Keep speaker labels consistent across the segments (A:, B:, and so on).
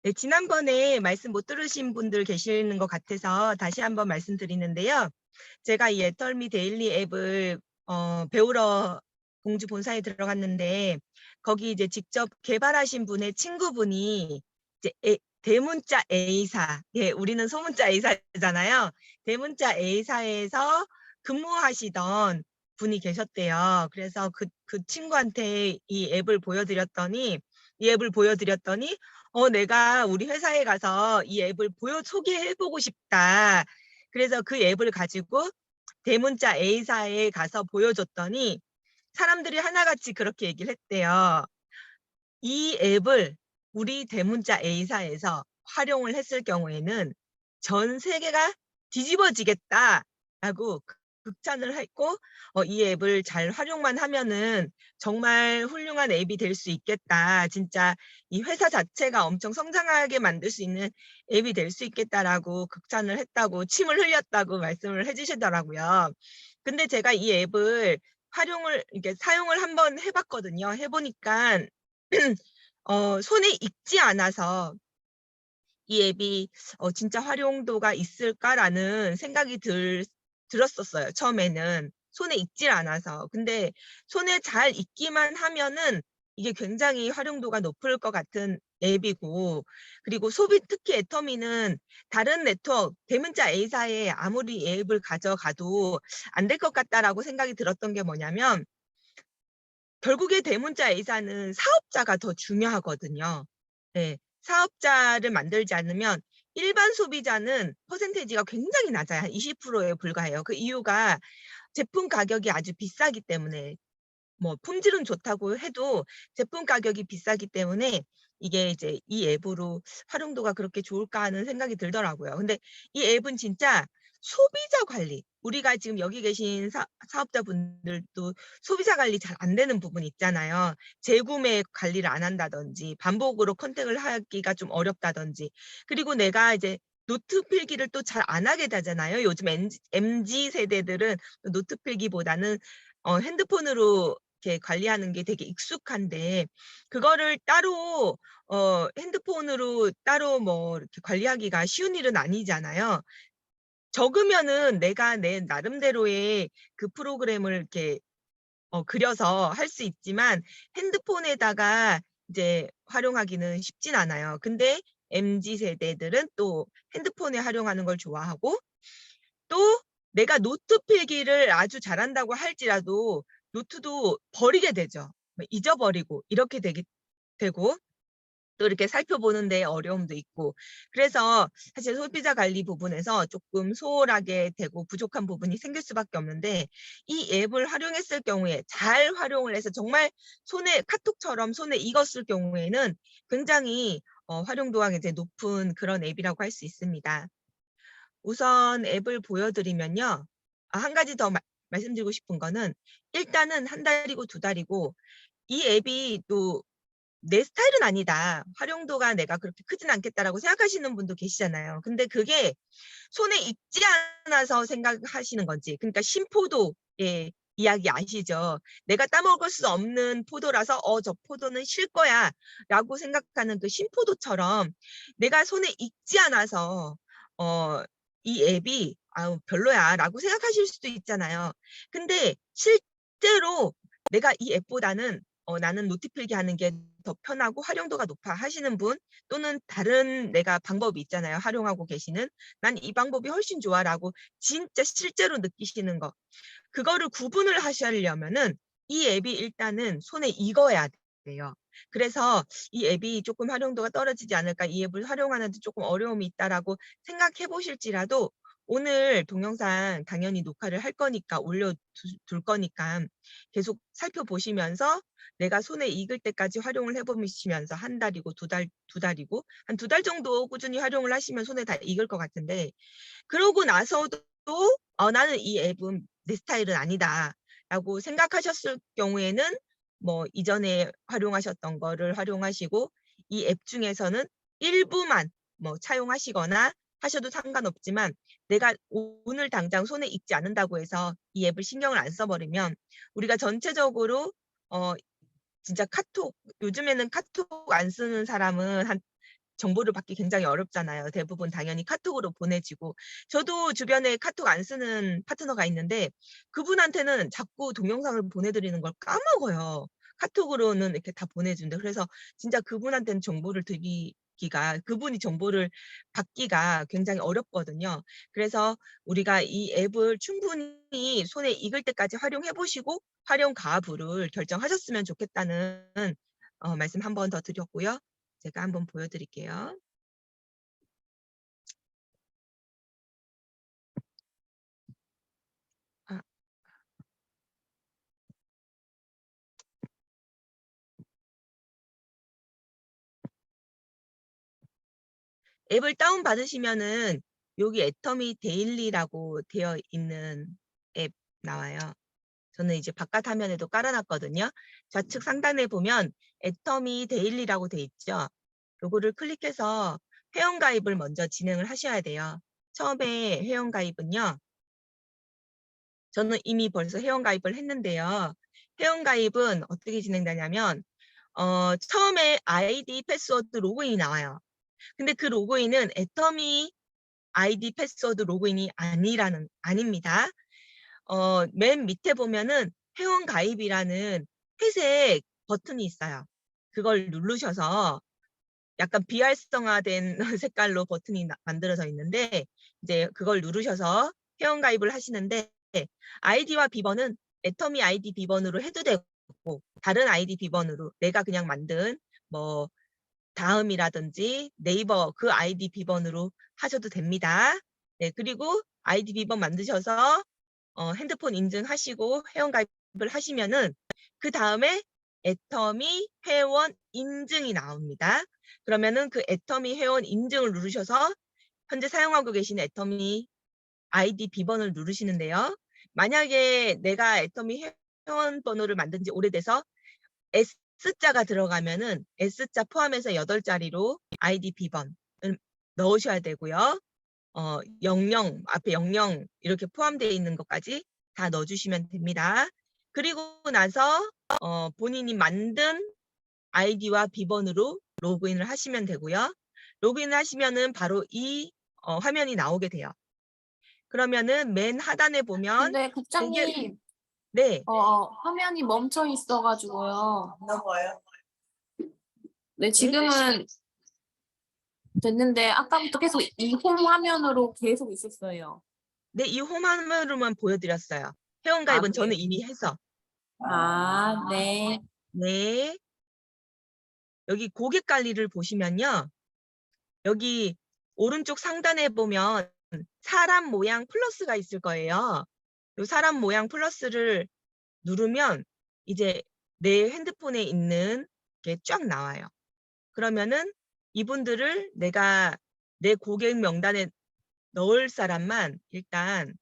A: 네, 지난번에 말씀 못 들으신 분들 계시는 것 같아서 다시 한번 말씀드리는데요. 제가 이 애털미 데일리 앱을 배우러 공주 본사에 들어갔는데 거기 이제 직접 개발하신 분의 친구분이 이제 대문자 A사, 예, 우리는 소문자 A사잖아요. 대문자 A사에서 근무하시던 분이 계셨대요. 그래서 그 친구한테 이 앱을 보여드렸더니 내가 우리 회사에 가서 이 앱을 소개해보고 싶다. 그래서 그 앱을 가지고 대문자 A사에 가서 보여줬더니 사람들이 하나같이 그렇게 얘기를 했대요. 이 앱을 우리 대문자 A사에서 활용을 했을 경우에는 전 세계가 뒤집어지겠다라고 극찬을 했고, 이 앱을 잘 활용만 하면은 정말 훌륭한 앱이 될 수 있겠다. 진짜 이 회사 자체가 엄청 성장하게 만들 수 있는 앱이 될 수 있겠다라고 극찬을 했다고, 침을 흘렸다고 말씀을 해주시더라고요. 근데 제가 이 앱을 이렇게 사용을 한번 해봤거든요. 해보니까 손에 익지 않아서 이 앱이 '진짜 활용도가 있을까?'라는 생각이 들었었어요, 처음에는. 손에 익질 않아서. 근데 손에 잘 익기만 하면은 이게 굉장히 활용도가 높을 것 같은 앱이고, 그리고 특히 애터미는 다른 네트워크 대문자 A사에 아무리 이 앱을 가져가도 안 될 것 같다라고 생각이 들었던 게 뭐냐면, 결국에 대문자 A사는 사업자가 더 중요하거든요. 네. 사업자를 만들지 않으면 일반 소비자는 퍼센테이지가 굉장히 낮아요. 한 20%에 불과해요. 그 이유가 제품 가격이 아주 비싸기 때문에, 뭐 품질은 좋다고 해도 제품 가격이 비싸기 때문에 이게 이제 '이 앱으로 활용도가 그렇게 좋을까?' 하는 생각이 들더라고요. 근데 이 앱은 진짜 소비자 관리, 우리가 지금 여기 계신 사업자분들도 소비자 관리 잘 안 되는 부분이 있잖아요. 재구매 관리를 안 한다든지 반복으로 컨택을 하기가 좀 어렵다든지, 그리고 내가 이제 노트 필기를 또 잘 안 하게 되잖아요. 요즘 MZ 세대들은 노트 필기보다는 핸드폰으로 이렇게 관리하는 게 되게 익숙한데, 그거를 따로 핸드폰으로 따로 뭐 이렇게 관리하기가 쉬운 일은 아니잖아요. 적으면은 내가 내 나름대로의 그 프로그램을 이렇게 그려서 할 수 있지만 핸드폰에다가 이제 활용하기는 쉽진 않아요. 근데 MZ 세대들은 또 핸드폰에 활용하는 걸 좋아하고, 또 내가 노트 필기를 아주 잘한다고 할지라도 노트도 버리게 되죠. 뭐 잊어버리고 이렇게 되고, 또 이렇게 살펴보는 데 어려움도 있고, 그래서 사실 소비자 관리 부분에서 조금 소홀하게 되고 부족한 부분이 생길 수밖에 없는데, 이 앱을 활용했을 경우에 잘 활용을 해서 정말 손에 카톡처럼 손에 익었을 경우에는 굉장히 활용도가 굉장히 높은 그런 앱이라고 할 수 있습니다. 우선 앱을 보여드리면요. 한 가지 더 말씀드리고 싶은 거는, 일단은 한 달이고 두 달이고 이 앱이 또 '내 스타일은 아니다. 활용도가 내가 그렇게 크진 않겠다.'라고 생각하시는 분도 계시잖아요. 근데 그게 손에 익지 않아서 생각하시는 건지, 그러니까 신포도의 이야기 아시죠? 내가 따먹을 수 없는 포도라서 '저 포도는 실 거야.'라고 생각하는 그 신포도처럼, 내가 손에 익지 않아서 어 이 앱이 '아우 별로야.'라고 생각하실 수도 있잖아요. 근데 실제로 내가 이 앱보다는 '나는 노트 필기하는 게 더 편하고 활용도가 높아.' 하시는 분, 또는 다른 내가 방법이 있잖아요, 활용하고 계시는. '난 이 방법이 훨씬 좋아.'라고 진짜 실제로 느끼시는 거, 그거를 구분을 하시려면은 이 앱이 일단은 손에 익어야 돼요. 그래서 '이 앱이 쪼끔 활용도가 떨어지지 않을까? 이 앱을 활용하는 데 쪼끔 어려움이 있다.'라고 생각해 보실지라도, 오늘 동영상 당연히 녹화를 할 거니까 둘 거니까 계속 살펴보시면서 내가 손에 익을 때까지 활용을 해 보시면서, 한 달이고 두 달이고 한 두 달 정도 꾸준히 활용을 하시면 손에 다 익을 것 같은데, 그러고 나서도 '나는 이 앱은 내 스타일은 아니다.'라고 생각하셨을 경우에는, 뭐 이전에 활용하셨던 거를 활용하시고 이 앱 중에서는 일부만 뭐 차용하시거나 하셔도 상관없지만, 내가 오늘 당장 손에 익지 않는다고 해서 이 앱을 신경을 안 써 버리면, 우리가 전체적으로 어 진짜 카톡, 요즘에는 카톡 안 쓰는 사람은 한 정보를 받기 굉장히 어렵잖아요. 대부분 당연히 카톡으로 보내지고. 저도 주변에 카톡 안 쓰는 파트너가 있는데 그분한테는 자꾸 동영상을 보내드리는 걸 까먹어요. 카톡으로는 이렇게 다 보내준대. 그래서 진짜 그분한테는 정보를 드리기가, 그분이 정보를 받기가 굉장히 어렵거든요. 그래서 우리가 이 앱을 충분히 손에 익을 때까지 활용해 보시고 활용 가부를 결정하셨으면 좋겠다는 말씀 한 번 더 드렸고요. 제가 한번 보여드릴게요. 아, 앱을 다운받으시면은 여기 애터미 데일리라고 되어 있는 앱 나와요. 저는 이제 바깥 화면에도 깔아놨거든요. 좌측 상단에 보면 애터미 데일리라고 돼 있죠. 요거를 클릭해서 회원가입을 먼저 진행을 하셔야 돼요. 처음에 회원가입은요. 저는 이미 벌써 회원가입을 했는데요. 회원가입은 어떻게 진행되냐면 처음에 아이디, 패스워드, 로그인이 나와요. 근데 그 로그인은 애터미 아이디, 패스워드 로그인이 아닙니다. 맨 밑에 보면은 회원가입이라는 회색 버튼이 있어요. 그걸 누르셔서 약간 비활성화된 색깔로 버튼이 만들어져 있는데 이제 그걸 누르셔서 회원가입을 하시는데 아이디와 비번은 애터미 아이디 비번으로 해도 되고 다른 아이디 비번으로 내가 그냥 만든 뭐 다음이라든지 네이버 그 아이디 비번으로 하셔도 됩니다. 네, 그리고 아이디 비번 만드셔서 핸드폰 인증하시고 회원가입을 하시면은 그 다음에 애터미 회원 인증이 나옵니다. 그러면은 그 애터미 회원 인증을 누르셔서 현재 사용하고 계신 애터미 아이디 비번을 누르시는데요. 만약에 내가 애터미 회원 번호를 만든 지 오래돼서 S자가 들어가면은 S자 포함해서 8자리로 아이디 비번을 넣으셔야 되고요. 00 앞에 00 이렇게 포함되어 있는 것까지 다 넣어주시면 됩니다. 그리고 나서 본인이 만든 아이디와 비번으로 로그인을 하시면 되고요. 로그인을 하시면은 바로 이 화면이 나오게 돼요. 그러면은 맨 하단에 보면
B: 근데
A: 고객
B: 국장님,
A: 네,
B: 화면이 멈춰 있어가지고요. 네,
A: 네,
B: 지금은 됐는데 아까부터 계속 이 홈 화면으로 계속 있었어요.
A: 네, 이 홈 화면으로만 보여드렸어요.
B: 아,
A: 회원가입은
B: 그래요?
A: 저는 이미 해서.
B: 아, 네.
A: 네, 여기 고객 관리를 보시면요. 여기 오른쪽 상단에 보면 사람 모양 플러스가 있을 거예요. 이 사람 모양 플러스를 누르면 이제 내 핸드폰에 있는 게 쫙 나와요. 그러면은 이분들을 내가 내 고객 명단에 넣을 사람만 일단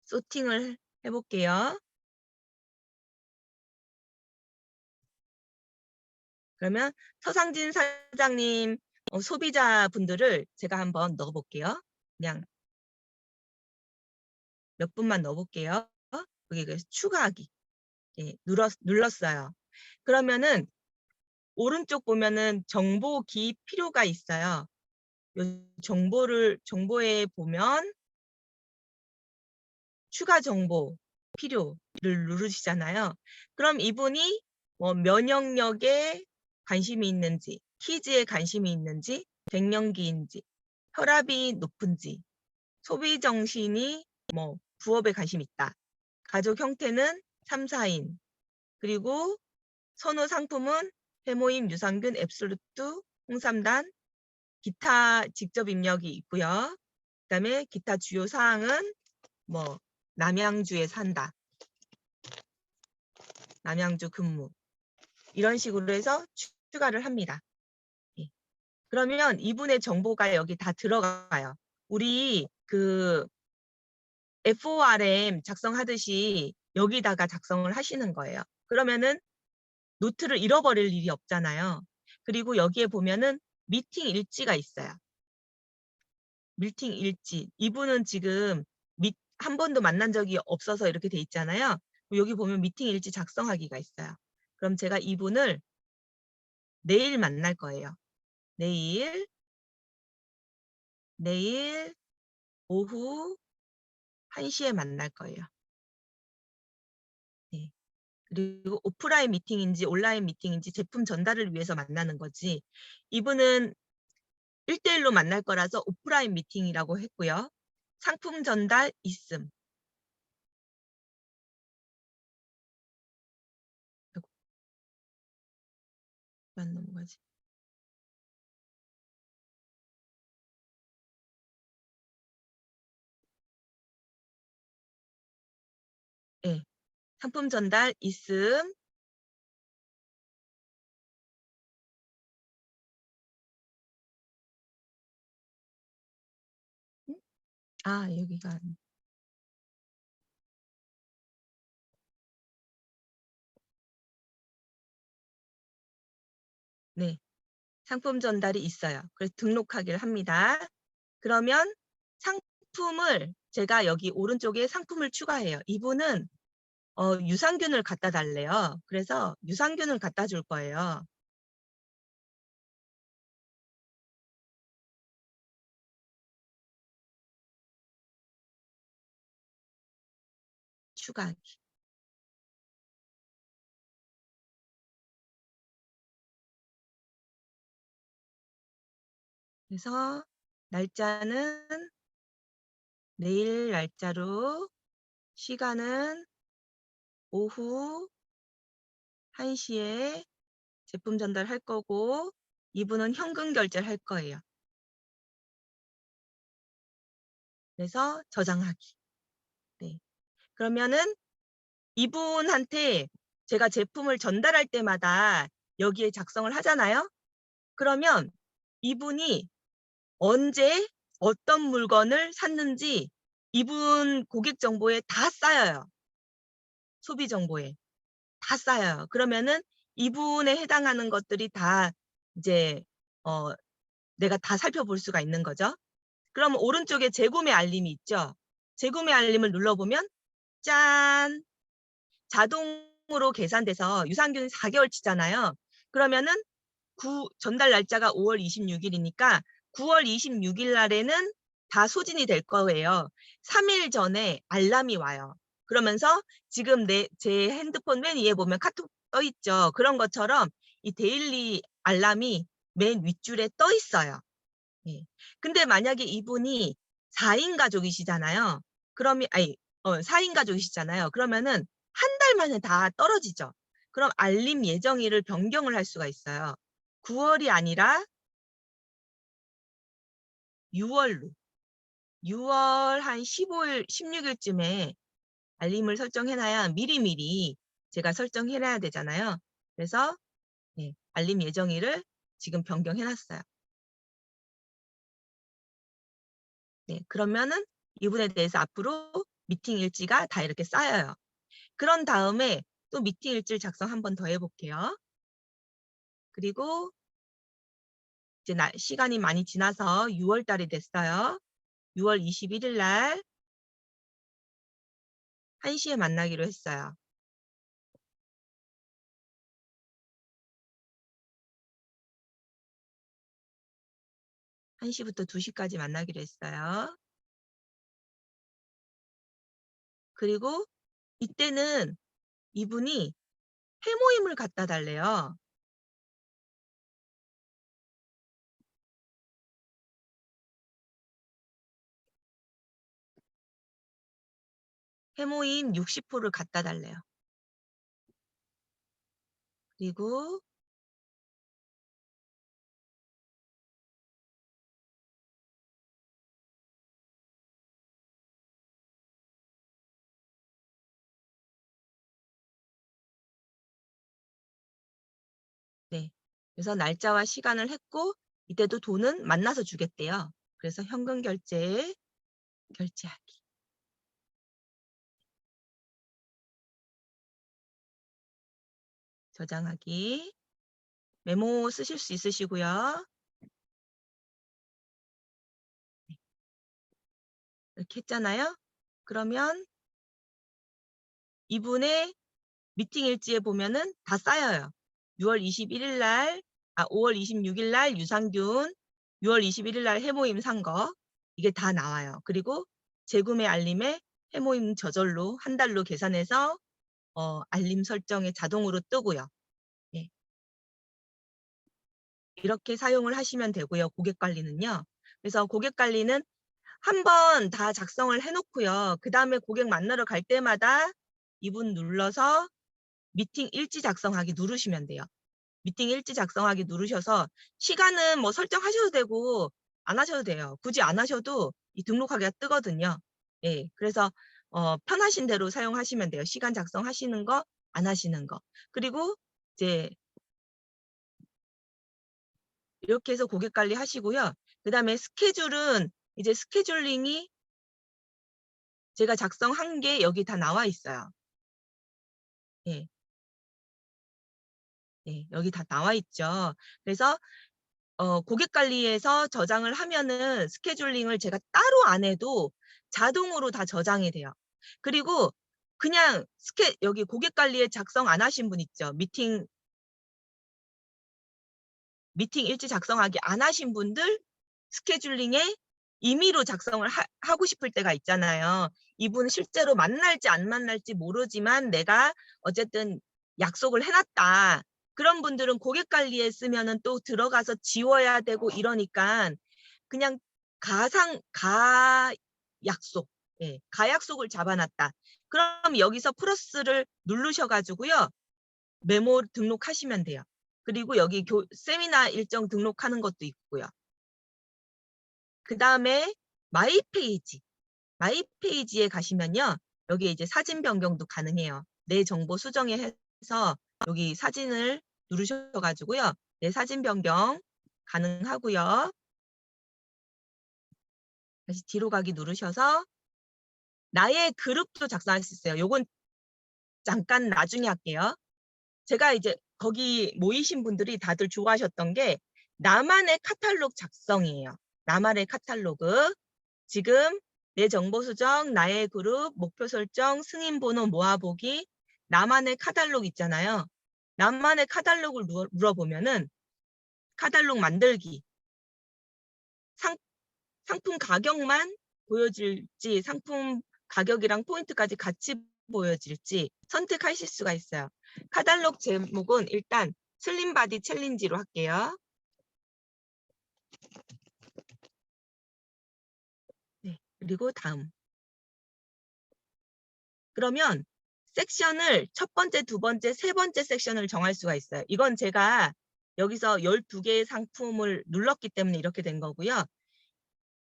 A: 소팅을 해볼게요. 그러면 서상진 사장님 소비자분들을 제가 한번 넣어볼게요. 그냥 몇 분만 넣어볼게요. 여기 추가하기. 예, 눌렀어요. 그러면은 오른쪽 보면은 정보 기입 필요가 있어요. 요 정보에 보면 추가 정보 필요를 누르시잖아요. 그럼 이분이 뭐 면역력에 관심이 있는지, 키즈에 관심이 있는지, 갱년기인지, 혈압이 높은지, 소비 정신이 뭐 부업에 관심이 있다. 가족 형태는 3, 4인. 그리고 선호 상품은 해모임, 유산균, 앱솔루트, 홍삼단, 기타 직접 입력이 있고요. 그다음에 기타 주요 사항은 뭐 남양주에 산다. 남양주 근무. 이런 식으로 해서 추가를 합니다. 예. 그러면 이분의 정보가 여기 다 들어가요. 우리 그 FORM 작성하듯이 여기다가 작성을 하시는 거예요. 그러면은 노트를 잃어버릴 일이 없잖아요. 그리고 여기에 보면은 미팅 일지가 있어요. 미팅 일지. 이분은 지금 한 번도 만난 적이 없어서 이렇게 돼 있잖아요. 여기 보면 미팅 일지 작성하기가 있어요. 그럼 제가 이분을 내일 만날 거예요. 내일 오후 1시에 만날 거예요. 네. 그리고 오프라인 미팅인지 온라인 미팅인지 제품 전달을 위해서 만나는 거지. 이분은 1대1로 만날 거라서 오프라인 미팅이라고 했고요. 상품 전달 있음. 아이고. 안 넘어가지. 네. 상품 전달 있음. 아, 여기가. 네. 상품 전달이 있어요. 그래서 등록하기를 합니다. 그러면 상품을 제가 여기 오른쪽에 상품을 추가해요. 이분은 유산균을 갖다 달래요. 그래서 유산균을 갖다 줄 거예요. 추가하기. 그래서 날짜는 내일 날짜로, 시간은 오후 1시에 제품 전달할 거고, 이분은 현금 결제를 할 거예요. 그래서 저장하기. 네. 그러면은 이분한테 제가 제품을 전달할 때마다 여기에 작성을 하잖아요. 그러면 이분이 언제 어떤 물건을 샀는지 이분 고객 정보에 다 쌓여요. 소비 정보에 다 쌓여요. 그러면은 이분에 해당하는 것들이 다 이제 내가 다 살펴볼 수가 있는 거죠. 그럼 오른쪽에 재구매 알림이 있죠. 재구매 알림을 눌러보면 짠! 자동으로 계산돼서 유산균 4개월치잖아요. 그러면은 전달 날짜가 5월 26일이니까 9월 26일 날에는 다 소진이 될 거예요. 3일 전에 알람이 와요. 그러면서 지금 제 핸드폰 맨 위에 보면 카톡 떠 있죠. 그런 것처럼 이 데일리 알람이 맨 윗줄에 떠 있어요. 예. 근데 만약에 이분이 4인 가족이시잖아요. 그러면 4인 가족이시잖아요. 그러면은 한 달 만에 다 떨어지죠. 그럼 알림 예정일을 변경을 할 수가 있어요. 9월이 아니라 6월로. 6월 한 15일, 16일쯤에 알림을 설정해놔야 미리미리 제가 설정해놔야 되잖아요. 그래서 네, 알림 예정일을 지금 변경해놨어요. 네, 그러면은 이분에 대해서 앞으로 미팅 일지가 다 이렇게 쌓여요. 그런 다음에 또 미팅 일지를 작성 한 번 더 해볼게요. 그리고 이제 시간이 많이 지나서 6월 달이 됐어요. 6월 21일 날 1시에 만나기로 했어요. 한 시부터 2시까지 만나기로 했어요. 그리고 이때는 이분이 회모임을 갖다 달래요. 회모임 60호를 갖다 달래요. 그리고 네. 그래서 날짜와 시간을 했고 이때도 돈은 만나서 주겠대요. 그래서 현금 결제하기. 저장하기. 메모 쓰실 수 있으시고요. 네. 이렇게 했잖아요. 그러면 이분의 미팅 일지에 보면은 다 쌓여요. 6월 21일 날 5월 26일 날 유산균, 6월 21일 날 해모임 산 거, 이게 다 나와요. 그리고 재구매 알림에 해모임 저절로 한 달로 계산해서 알림 설정에 자동으로 뜨고요. 예. 이렇게 사용을 하시면 되고요. 고객 관리는요. 그래서 고객 관리는 한 번 다 작성을 해놓고요. 그 다음에 고객 만나러 갈 때마다 이분 눌러서 미팅 일지 작성하기 누르시면 돼요. 미팅 일지 작성하기 누르셔서 시간은 뭐 설정하셔도 되고 안 하셔도 돼요. 굳이 안 하셔도 이 등록하기가 뜨거든요. 예, 그래서 편하신 대로 사용하시면 돼요. 시간 작성하시는 거, 안 하시는 거. 그리고 이제 이렇게 해서 고객 관리 하시고요. 그 다음에 스케줄은 이제 스케줄링이 제가 작성한 게 여기 다 나와 있어요. 예. 예, 여기 다 나와 있죠. 그래서 고객 관리에서 저장을 하면은 스케줄링을 제가 따로 안 해도 자동으로 다 저장이 돼요. 그리고 그냥 여기 고객 관리에 작성 안 하신 분 있죠. 미팅 일지 작성하기 안 하신 분들 스케줄링에 임의로 작성을 하고 싶을 때가 있잖아요. 이분 실제로 만날지 안 만날지 모르지만 내가 어쨌든 약속을 해놨다. 그런 분들은 고객 관리에 쓰면은 또 들어가서 지워야 되고 이러니까 그냥 가약속, 예, 가약속을 잡아놨다. 그럼 여기서 플러스를 누르셔가지고요. 메모 등록하시면 돼요. 그리고 여기 세미나 일정 등록하는 것도 있고요. 그 다음에 마이 페이지에 가시면요. 여기 이제 사진 변경도 가능해요. 내 정보 수정에 해서 여기 사진을 누르셔가지고요. 내 사진 변경 가능하고요. 다시 뒤로 가기 누르셔서 나의 그룹도 작성할 수 있어요. 요건 잠깐 나중에 할게요. 제가 이제 거기 모이신 분들이 다들 좋아하셨던 게 나만의 카탈로그 작성이에요. 나만의 카탈로그. 지금 내 정보 수정, 나의 그룹, 목표 설정, 승인 번호 모아보기, 나만의 카탈로그 있잖아요. 나만의 카탈로그를 눌러보면은 카탈로그 만들기, 상품 가격만 보여질지 상품 가격이랑 포인트까지 같이 보여질지 선택하실 수가 있어요. 카탈로그 제목은 일단 슬림 바디 챌린지로 할게요. 네, 그리고 다음. 그러면 섹션을 첫 번째, 두 번째, 세 번째 섹션을 정할 수가 있어요. 이건 제가 여기서 12개의 상품을 눌렀기 때문에 이렇게 된 거고요.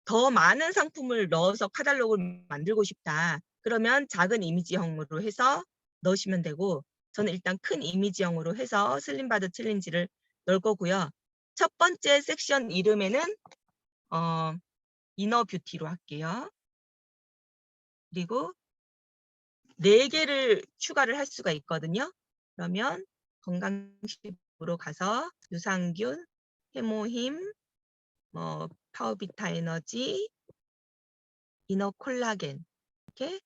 A: 더 많은 상품을 넣어서 카탈로그를 만들고 싶다. 그러면 작은 이미지형으로 해서 넣으시면 되고 저는 일단 큰 이미지형으로 해서 슬림바드 챌린지를 넣을 거고요. 첫 번째 섹션 이름에는 이너 뷰티로 할게요. 그리고 4개를 추가를 할 수가 있거든요. 그러면 건강식으로 가서 유산균, 해모힘, 파워비타 에너지, 이너 콜라겐 이렇게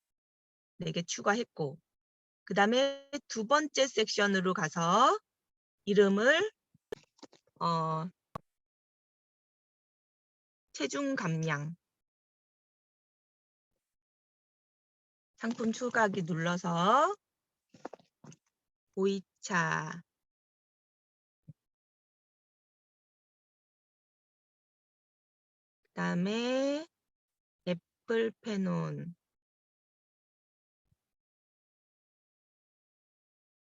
A: 4개 추가했고 그 다음에 두 번째 섹션으로 가서 이름을 체중 감량 상품 추가하기 눌러서 보이차 그 다음에 애플페논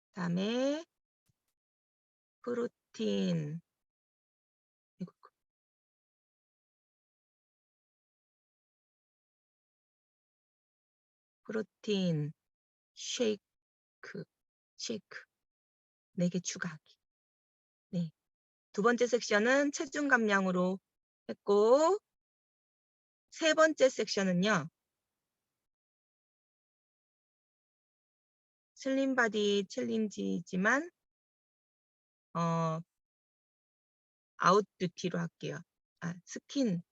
A: 그 다음에 프로틴 쉐이크 4개 추가하기. 네. 두 번째 섹션은 체중 감량으로 했고 세 번째 섹션은요. 슬림 바디 챌린지지만 아웃 뷰티로 할게요. 스킨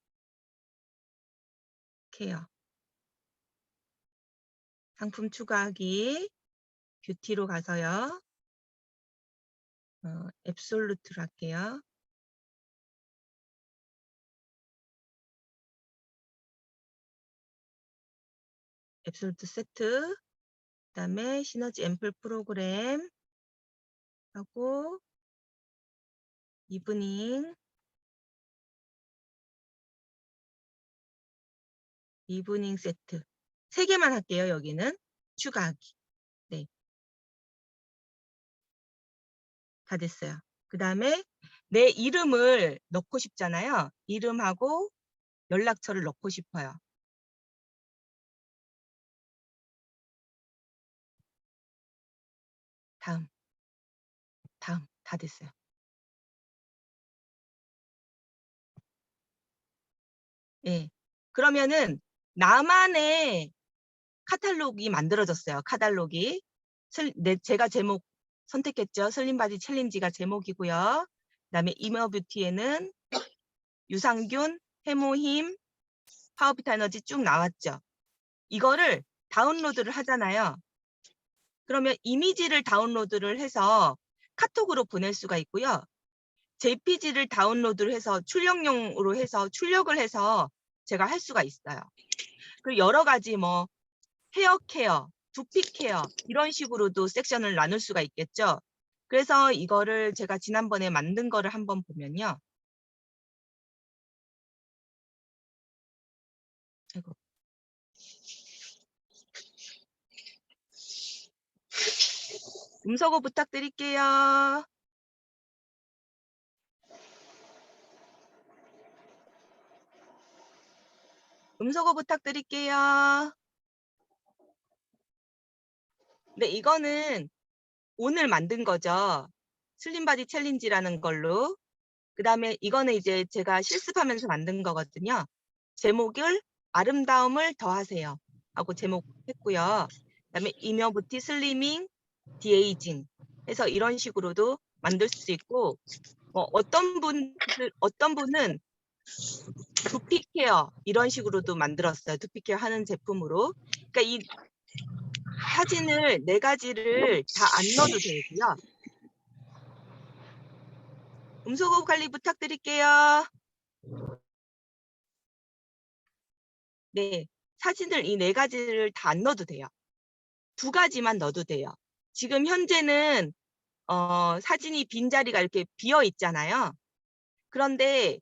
A: 케어 상품 추가하기 뷰티로 가서요. 앱솔루트로 할게요. 앱솔루트 세트, 그다음에 시너지 앰플 프로그램 하고 이브닝 세트 3개만 할게요. 여기는 추가하기. 네, 다 됐어요. 그다음에 내 이름을 넣고 싶잖아요. 이름하고 연락처를 넣고 싶어요. 다음 다 됐어요. 예. 그러면은 나만의 카탈로그가 만들어졌어요. 카탈로그. 제가 제목 선택했죠. 슬림바디 챌린지가 제목이고요. 그다음에 이너뷰티에는 유산균, 해모힘, 파워비타 에너지 쭉 나왔죠. 이거를 다운로드를 하잖아요. 그러면 이미지를 다운로드를 해서 카톡으로 보낼 수가 있고요. JPG를 다운로드를 해서 출력용으로 해서 출력을 해서 제가 할 수가 있어요. 그리고 여러 가지 뭐 헤어 케어, 두피 케어 이런 식으로도 섹션을 나눌 수가 있겠죠. 그래서 이거를 제가 지난번에 만든 거를 한번 보면요. 아이고. 음소거 부탁드릴게요. 음소거 부탁드릴게요. 네, 이거는 오늘 만든 거죠. 슬림바디 챌린지라는 걸로. 그 다음에 이거는 이제 제가 실습하면서 만든 거거든요. 제목을 아름다움을 더하세요 하고 제목했고요. 그다음에 이너뷰티 슬리밍 디에이징 해서 이런 식으로도 만들 수 있고, 어떤 분은 두피 케어 이런 식으로도 만들었어요. 두피 케어 하는 제품으로. 그러니까 이 사진을 4가지를 다 안 넣어도 되고요. 음소거 관리 부탁드릴게요. 네, 사진을 이 4가지를 다 안 넣어도 돼요. 2가지만 넣어도 돼요. 지금 현재는 사진이 빈자리가 이렇게 비어 있잖아요. 그런데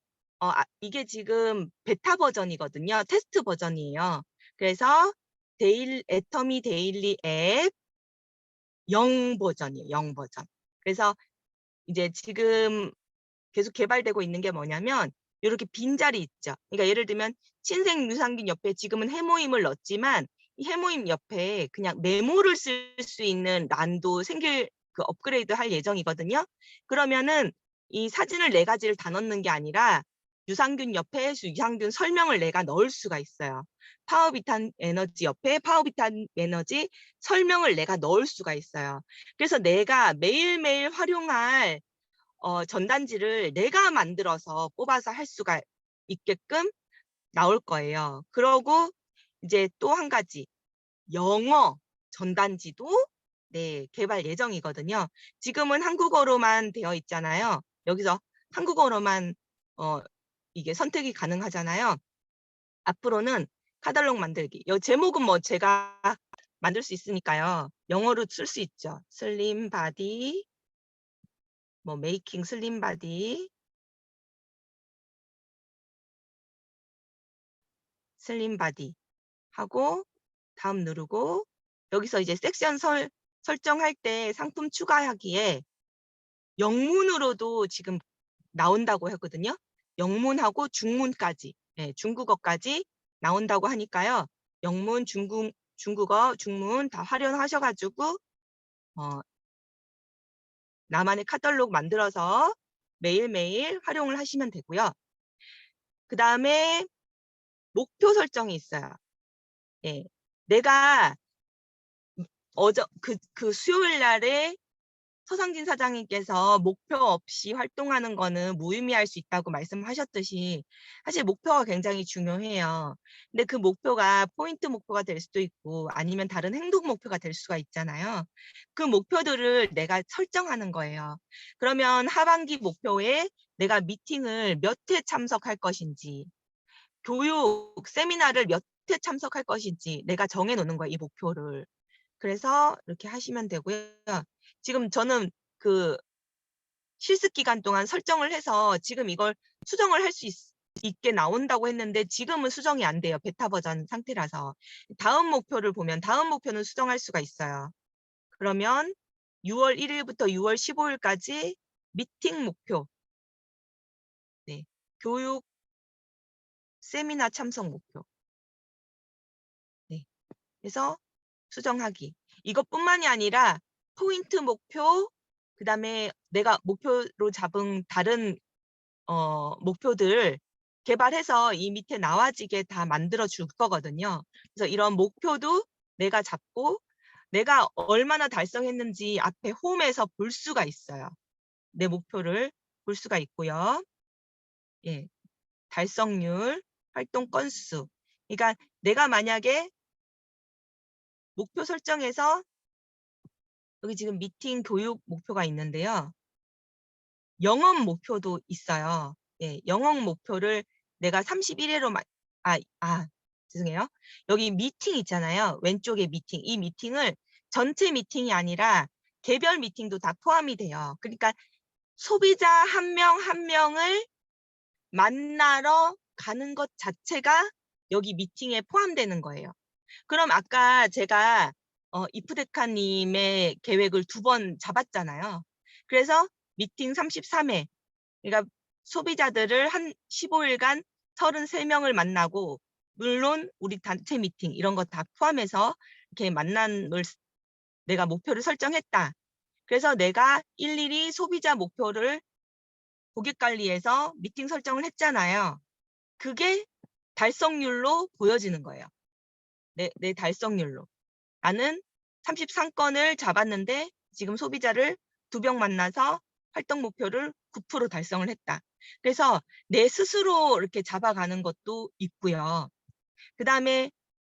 A: 이게 지금 베타 버전이거든요. 테스트 버전이에요. 그래서 애터미 데일리 앱 0 버전이에요. 0 버전. 그래서 이제 지금 계속 개발되고 있는 게 뭐냐면 이렇게 빈자리 있죠. 그러니까 예를 들면 신생 유산균 옆에 지금은 해모임을 넣었지만 이 해모임 옆에 그냥 메모를 쓸 수 있는 란도 업그레이드 할 예정이거든요. 그러면은 이 사진을 4가지를 다 넣는 게 아니라 유산균 옆에 유산균 설명을 내가 넣을 수가 있어요. 파워비탄 에너지 옆에 파워비탄 에너지 설명을 내가 넣을 수가 있어요. 그래서 내가 매일매일 활용할 전단지를 내가 만들어서 뽑아서 할 수가 있게끔 나올 거예요. 그러고 이제 또 한 가지 영어 전단지도 네, 개발 예정이거든요. 지금은 한국어로만 되어 있잖아요. 여기서 한국어로만 이게 선택이 가능하잖아요. 앞으로는 카탈로그 만들기. 이 제목은 뭐 제가 만들 수 있으니까요. 영어로 쓸 수 있죠. 슬림 바디 뭐 메이킹 슬림 바디 슬림 바디 하고 다음 누르고 여기서 이제 섹션 설정할 때 상품 추가하기에 영문으로도 지금 나온다고 했거든요. 영문하고 중문까지, 네, 중국어까지 나온다고 하니까요. 영문, 중국어, 중문 다 활용하셔가지고 나만의 카탈로그 만들어서 매일매일 활용을 하시면 되고요. 그 다음에 목표 설정이 있어요. 예, 내가 수요일 날에 서상진 사장님께서 목표 없이 활동하는 거는 무의미할 수 있다고 말씀하셨듯이 사실 목표가 굉장히 중요해요. 근데 그 목표가 포인트 목표가 될 수도 있고 아니면 다른 행동 목표가 될 수가 있잖아요. 그 목표들을 내가 설정하는 거예요. 그러면 하반기 목표에 내가 미팅을 몇 회 참석할 것인지, 교육 세미나를 몇 회 참석할 것인지 내가 정해 놓는 거예요, 이 목표를. 그래서 이렇게 하시면 되고요. 지금 저는 그 실습 기간 동안 설정을 해서 지금 이걸 수정을 할 수 있게 나온다고 했는데 지금은 수정이 안 돼요. 베타 버전 상태라서. 다음 목표를 보면 다음 목표는 수정할 수가 있어요. 그러면 6월 1일부터 6월 15일까지 미팅 목표. 네. 교육 세미나 참석 목표. 네. 그래서 수정하기. 이것뿐만이 아니라 포인트 목표, 그다음에 내가 목표로 잡은 다른 목표들 개발해서 이 밑에 나와지게 다 만들어 줄 거거든요. 그래서 이런 목표도 내가 잡고 내가 얼마나 달성했는지 앞에 홈에서 볼 수가 있어요. 내 목표를 볼 수가 있고요. 예. 달성률, 활동 건수. 그러니까 내가 만약에 목표 설정해서 여기 지금 미팅 교육 목표가 있는데요. 영업 목표도 있어요. 예, 영업 목표를 내가 31회로 죄송해요. 여기 미팅 있잖아요. 왼쪽에 미팅. 이 미팅을 전체 미팅이 아니라 개별 미팅도 다 포함이 돼요. 그러니까 소비자 한 명 한 명을 만나러 가는 것 자체가 여기 미팅에 포함되는 거예요. 그럼 아까 제가 이프데카님의 계획을 2번 잡았잖아요. 그래서 미팅 33회, 그러니까 소비자들을 한 15일간 33명을 만나고 물론 우리 단체 미팅 이런 거 다 포함해서 이렇게 만남을 내가 목표를 설정했다. 그래서 내가 일일이 소비자 목표를 고객관리에서 미팅 설정을 했잖아요. 그게 달성률로 보여지는 거예요. 내 달성률로. 나는 33건을 잡았는데 지금 소비자를 2명 만나서 활동 목표를 9% 달성을 했다. 그래서 내 스스로 이렇게 잡아가는 것도 있고요. 그다음에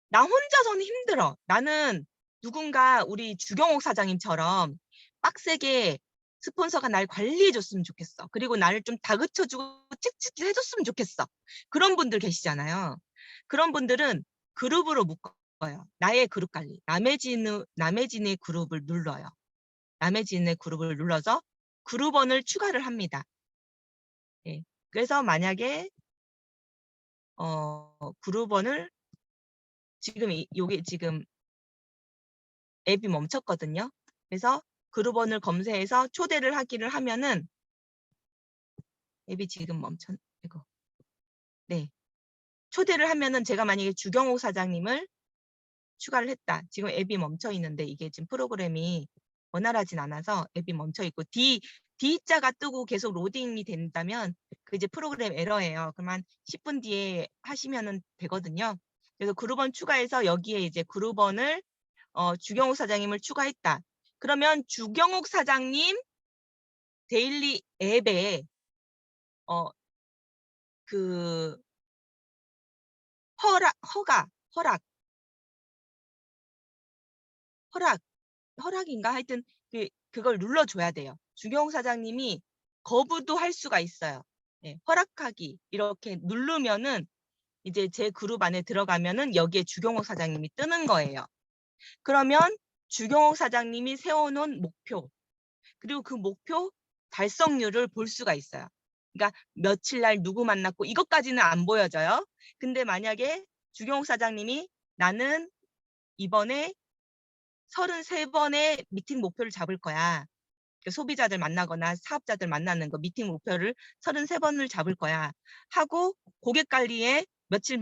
A: 나 혼자서는 힘들어. 나는 누군가 우리 주경옥 사장님처럼 빡세게 스폰서가 날 관리해 줬으면 좋겠어. 그리고 나를 좀 다그쳐주고 칙칙 해줬으면 좋겠어. 그런 분들 계시잖아요. 그런 분들은 그룹으로 묶어요. 나의 그룹 관리. 남해진의 그룹을 눌러요. 남해진의 그룹을 눌러서 그룹원을 추가를 합니다. 예. 그래서 만약에 그룹원을 요게 지금 앱이 멈췄거든요. 그래서 그룹원을 검색해서 초대를 하기를 하면은 앱이 지금 이거. 네. 초대를 하면은 제가 만약에 주경옥 사장님을 추가를 했다. 지금 앱이 멈춰 있는데 이게 지금 프로그램이 원활하진 않아서 앱이 멈춰 있고 D자가 뜨고 계속 로딩이 된다면 그 이제 프로그램 에러예요. 그러면 10분 뒤에 하시면은 되거든요. 그래서 그룹원 추가해서 여기에 이제 그룹원을 주경옥 사장님을 추가했다. 그러면 주경옥 사장님 데일리 앱에 그 허락인가 하여튼 그걸 눌러줘야 돼요. 주경옥 사장님이 거부도 할 수가 있어요. 네, 허락하기 이렇게 누르면은 이제 제 그룹 안에 들어가면은 여기에 주경옥 사장님이 뜨는 거예요. 그러면 주경옥 사장님이 세워놓은 목표 그리고 그 목표 달성률을 볼 수가 있어요. 그러니까 며칠 날 누구 만났고 이것까지는 안 보여져요. 근데 만약에 주경옥 사장님이 나는 이번에 33번의 미팅 목표를 잡을 거야. 소비자들 만나거나 사업자들 만나는 거 미팅 목표를 33번을 잡을 거야. 하고 고객 관리에 며칠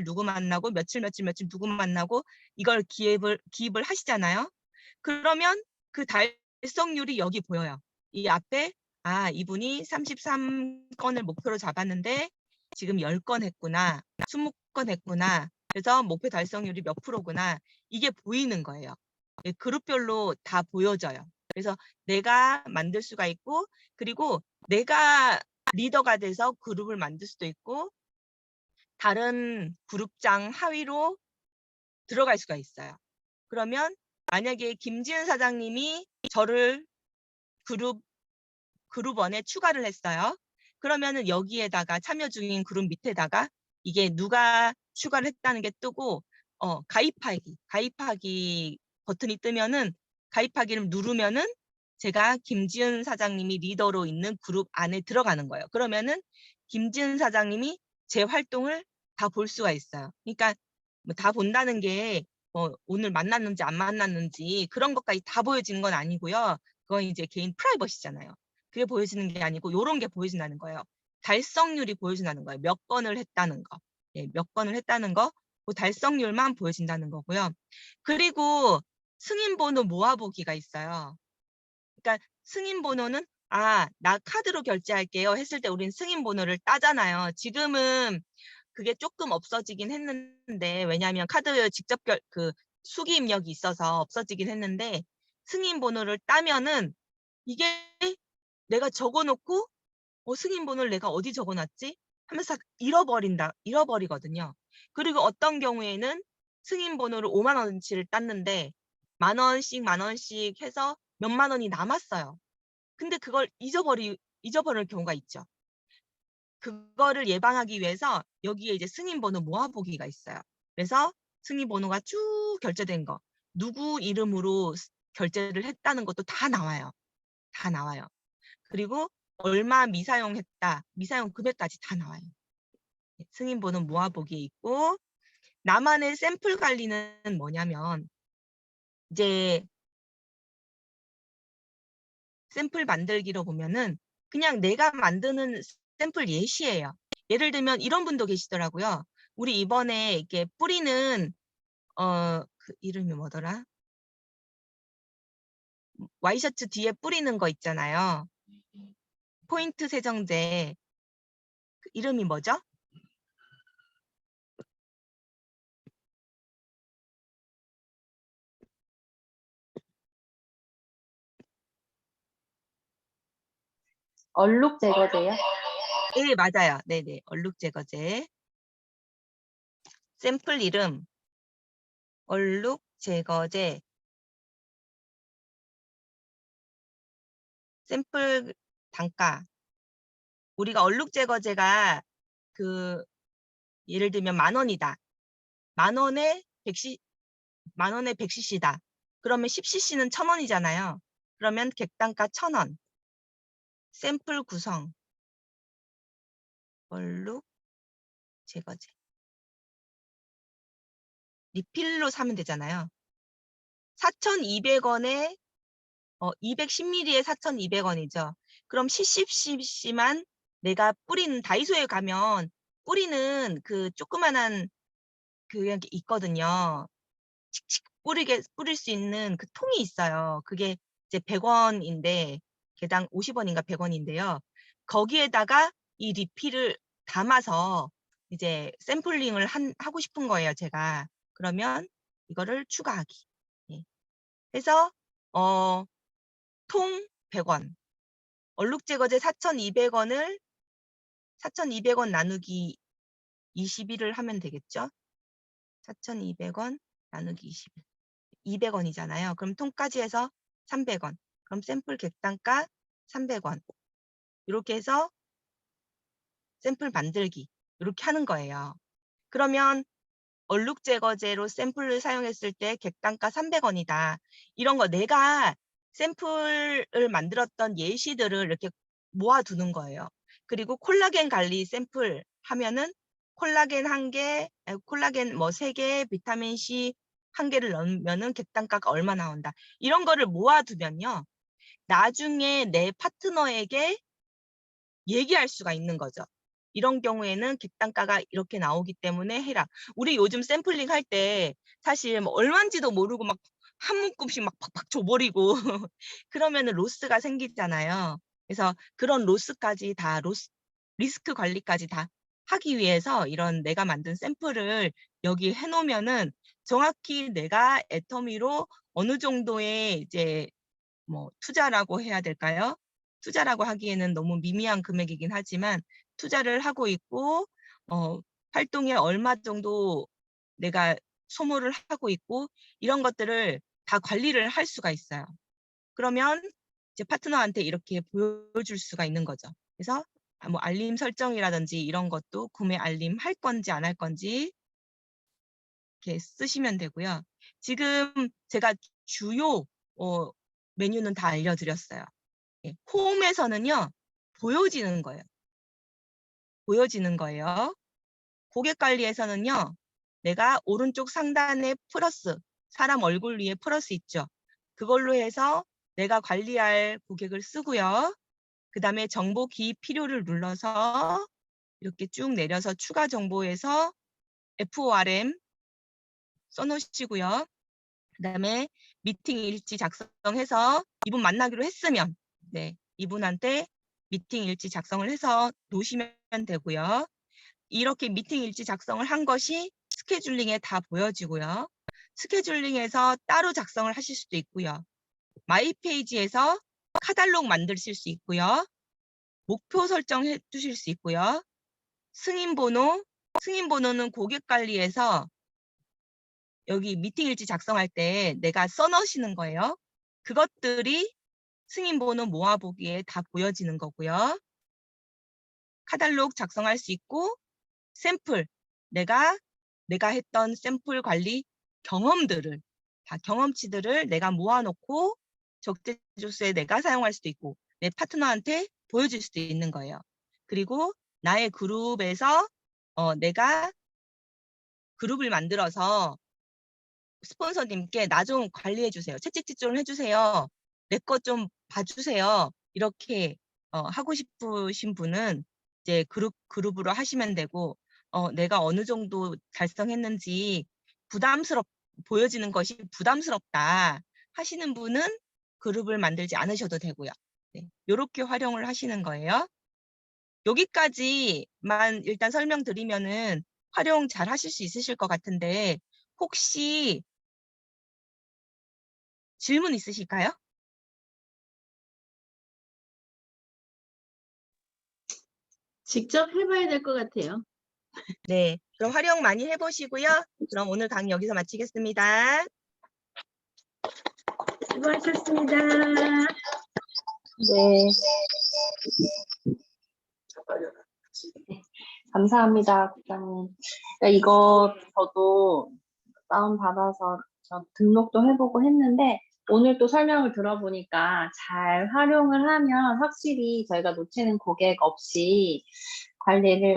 A: 누구 만나고 며칠 누구 만나고 이걸 기입을 하시잖아요. 그러면 그 달성률이 여기 보여요. 이 앞에 이분이 33건을 목표로 잡았는데 지금 10건 했구나. 20건 했구나. 그래서 목표 달성률이 몇 프로구나. 이게 보이는 거예요. 그룹별로 다 보여져요. 그래서 내가 만들 수가 있고, 그리고 내가 리더가 돼서 그룹을 만들 수도 있고, 다른 그룹장 하위로 들어갈 수가 있어요. 그러면 만약에 김지은 사장님이 저를 그룹원에 추가를 했어요. 그러면은 여기에다가 참여 중인 그룹 밑에다가 이게 누가 추가를 했다는 게 뜨고, 가입하기 버튼이 뜨면은, 가입하기를 누르면은 제가 김지은 사장님이 리더로 있는 그룹 안에 들어가는 거예요. 그러면은 김지은 사장님이 제 활동을 다 볼 수가 있어요. 그러니까 뭐 다 본다는 게 오늘 만났는지 안 만났는지 그런 것까지 다 보여지는 건 아니고요. 그건 이제 개인 프라이버시잖아요. 그게 보여지는 게 아니고 요런 게 보여진다는 거예요. 달성률이 보여진다는 거예요. 몇 건을 했다는 거. 예, 몇 건을 했다는 거. 그 달성률만 보여진다는 거고요. 그리고 승인 번호 모아보기가 있어요. 그러니까 승인 번호는 나 카드로 결제할게요 했을 때 우린 승인 번호를 따잖아요. 지금은 그게 조금 없어지긴 했는데, 왜냐하면 카드 직접 수기 입력이 있어서 없어지긴 했는데, 승인 번호를 따면은 이게 내가 적어놓고 승인 번호를 내가 어디 적어놨지? 하면서 잃어버리거든요. 그리고 어떤 경우에는 승인 번호를 5만 원치를 땄는데 만 원씩 해서 몇만 원이 남았어요. 근데 그걸 잊어버릴 경우가 있죠. 그거를 예방하기 위해서 여기에 이제 승인 번호 모아보기가 있어요. 그래서 승인 번호가 쭉 결제된 거, 누구 이름으로 결제를 했다는 것도 다 나와요. 다 나와요. 그리고 얼마 미사용했다, 미사용 금액까지 다 나와요. 승인 번호 모아보기에 있고, 나만의 샘플 관리는 뭐냐면, 이제 샘플 만들기로 보면은 그냥 내가 만드는 샘플 예시예요. 예를 들면 이런 분도 계시더라고요. 우리 이번에 이렇게 뿌리는 그 이름이 뭐더라? 와이셔츠 뒤에 뿌리는 거 있잖아요. 포인트 세정제. 그 이름이 뭐죠?
B: 얼룩 제거제요?
A: 네, 맞아요. 네네. 얼룩 제거제. 샘플 이름 얼룩 제거제. 샘플 단가. 우리가 얼룩 제거제가 예를 들면 만 원이다. 만 원에 100cc다. 그러면 10cc는 1,000원이잖아요. 그러면 객단가 1,000원. 샘플 구성. 얼룩 제거제. 리필로 사면 되잖아요. 4,200원에 210ml에 4,200원이죠. 그럼 10cc만 내가 뿌리는, 다이소에 가면 뿌리는 그 조그만한 그게 있거든요. 칙칙 뿌릴 수 있는 그 통이 있어요. 그게 이제 100원인데 개당 50원인가 100원인데요. 거기에다가 이 리필을 담아서 이제 샘플링을 하고 싶은 거예요, 제가. 그러면 이거를 추가하기. 예. 해서 통 100원. 얼룩 제거제 4,200원 나누기 21을 하면 되겠죠? 4,200원 나누기 21. 200원이잖아요. 그럼 통까지 해서 300원. 그럼 샘플 객단가 300원. 이렇게 해서 샘플 만들기. 이렇게 하는 거예요. 그러면 얼룩 제거제로 샘플을 사용했을 때 객단가 300원이다. 이런 거 내가 샘플을 만들었던 예시들을 이렇게 모아두는 거예요. 그리고 콜라겐 관리 샘플 하면은 콜라겐 1개, 콜라겐 뭐 3개, 비타민 C 1개를 넣으면은 객단가가 얼마 나온다. 이런 거를 모아두면요. 나중에 내 파트너에게 얘기할 수가 있는 거죠. 이런 경우에는 객단가가 이렇게 나오기 때문에 해라. 우리 요즘 샘플링 할 때 사실 뭐 얼마인지도 모르고 막 한 묶음씩 막 팍팍 줘버리고 그러면은 로스가 생기잖아요. 그래서 그런 로스까지 다 리스크 관리까지 다 하기 위해서 이런 내가 만든 샘플을 여기 해놓으면은 정확히 내가 애터미로 어느 정도의 이제 뭐 투자라고 해야 될까요? 투자라고 하기에는 너무 미미한 금액이긴 하지만 투자를 하고 있고 활동에 얼마 정도 내가 소모를 하고 있고 이런 것들을 다 관리를 할 수가 있어요. 그러면 이제 파트너한테 이렇게 보여줄 수가 있는 거죠. 그래서 뭐 알림 설정이라든지 이런 것도 구매 알림 할 건지 안 할 건지 이렇게 쓰시면 되고요. 지금 제가 주요 메뉴는 다 알려드렸어요. 예, 홈에서는요, 보여지는 거예요. 보여지는 거예요. 고객 관리에서는요, 내가 오른쪽 상단에 플러스, 사람 얼굴 위에 플러스 있죠. 그걸로 해서 내가 관리할 고객을 쓰고요. 그 다음에 정보 기입 필요를 눌러서 이렇게 쭉 내려서 추가 정보에서 FORM 써놓으시고요. 그 다음에 미팅 일지 작성해서 이분 만나기로 했으면 네, 이분한테 미팅 일지 작성을 해서 놓으시면 되고요. 이렇게 미팅 일지 작성을 한 것이 스케줄링에 다 보여지고요. 스케줄링에서 따로 작성을 하실 수도 있고요. 마이 페이지에서 카탈로그 만드실 수 있고요. 목표 설정해 주실 수 있고요. 승인번호는 고객 관리에서 여기 미팅 일지 작성할 때 내가 써놓으시는 거예요. 그것들이 승인번호 모아보기에 다 보여지는 거고요. 카탈로그 작성할 수 있고 샘플, 내가 했던 샘플 관리 경험들을 다 경험치들을 내가 모아놓고 적재조서에 내가 사용할 수도 있고 내 파트너한테 보여줄 수도 있는 거예요. 그리고 나의 그룹에서 내가 그룹을 만들어서 스폰서님께 나 좀 관리해 주세요. 채찍질 좀 해주세요. 내 것 좀 봐주세요. 이렇게 하고 싶으신 분은 이제 그룹으로 하시면 되고 내가 어느 정도 달성했는지 보여지는 것이 부담스럽다 하시는 분은 그룹을 만들지 않으셔도 되고요. 네, 이렇게 활용을 하시는 거예요. 여기까지만 일단 설명드리면은 활용 잘 하실 수 있으실 것 같은데 혹시 질문 있으실까요?
C: 직접 해봐야 될 것 같아요.
A: 네, 그럼 활용 많이 해보시고요. 그럼 오늘 강의 여기서 마치겠습니다.
C: 수고하셨습니다.
D: 네. 감사합니다, 국장님. 그러니까 이거 저도 다운받아서 저 등록도 해보고 했는데 오늘 또 설명을 들어보니까 잘 활용을 하면 확실히 저희가 놓치는 고객 없이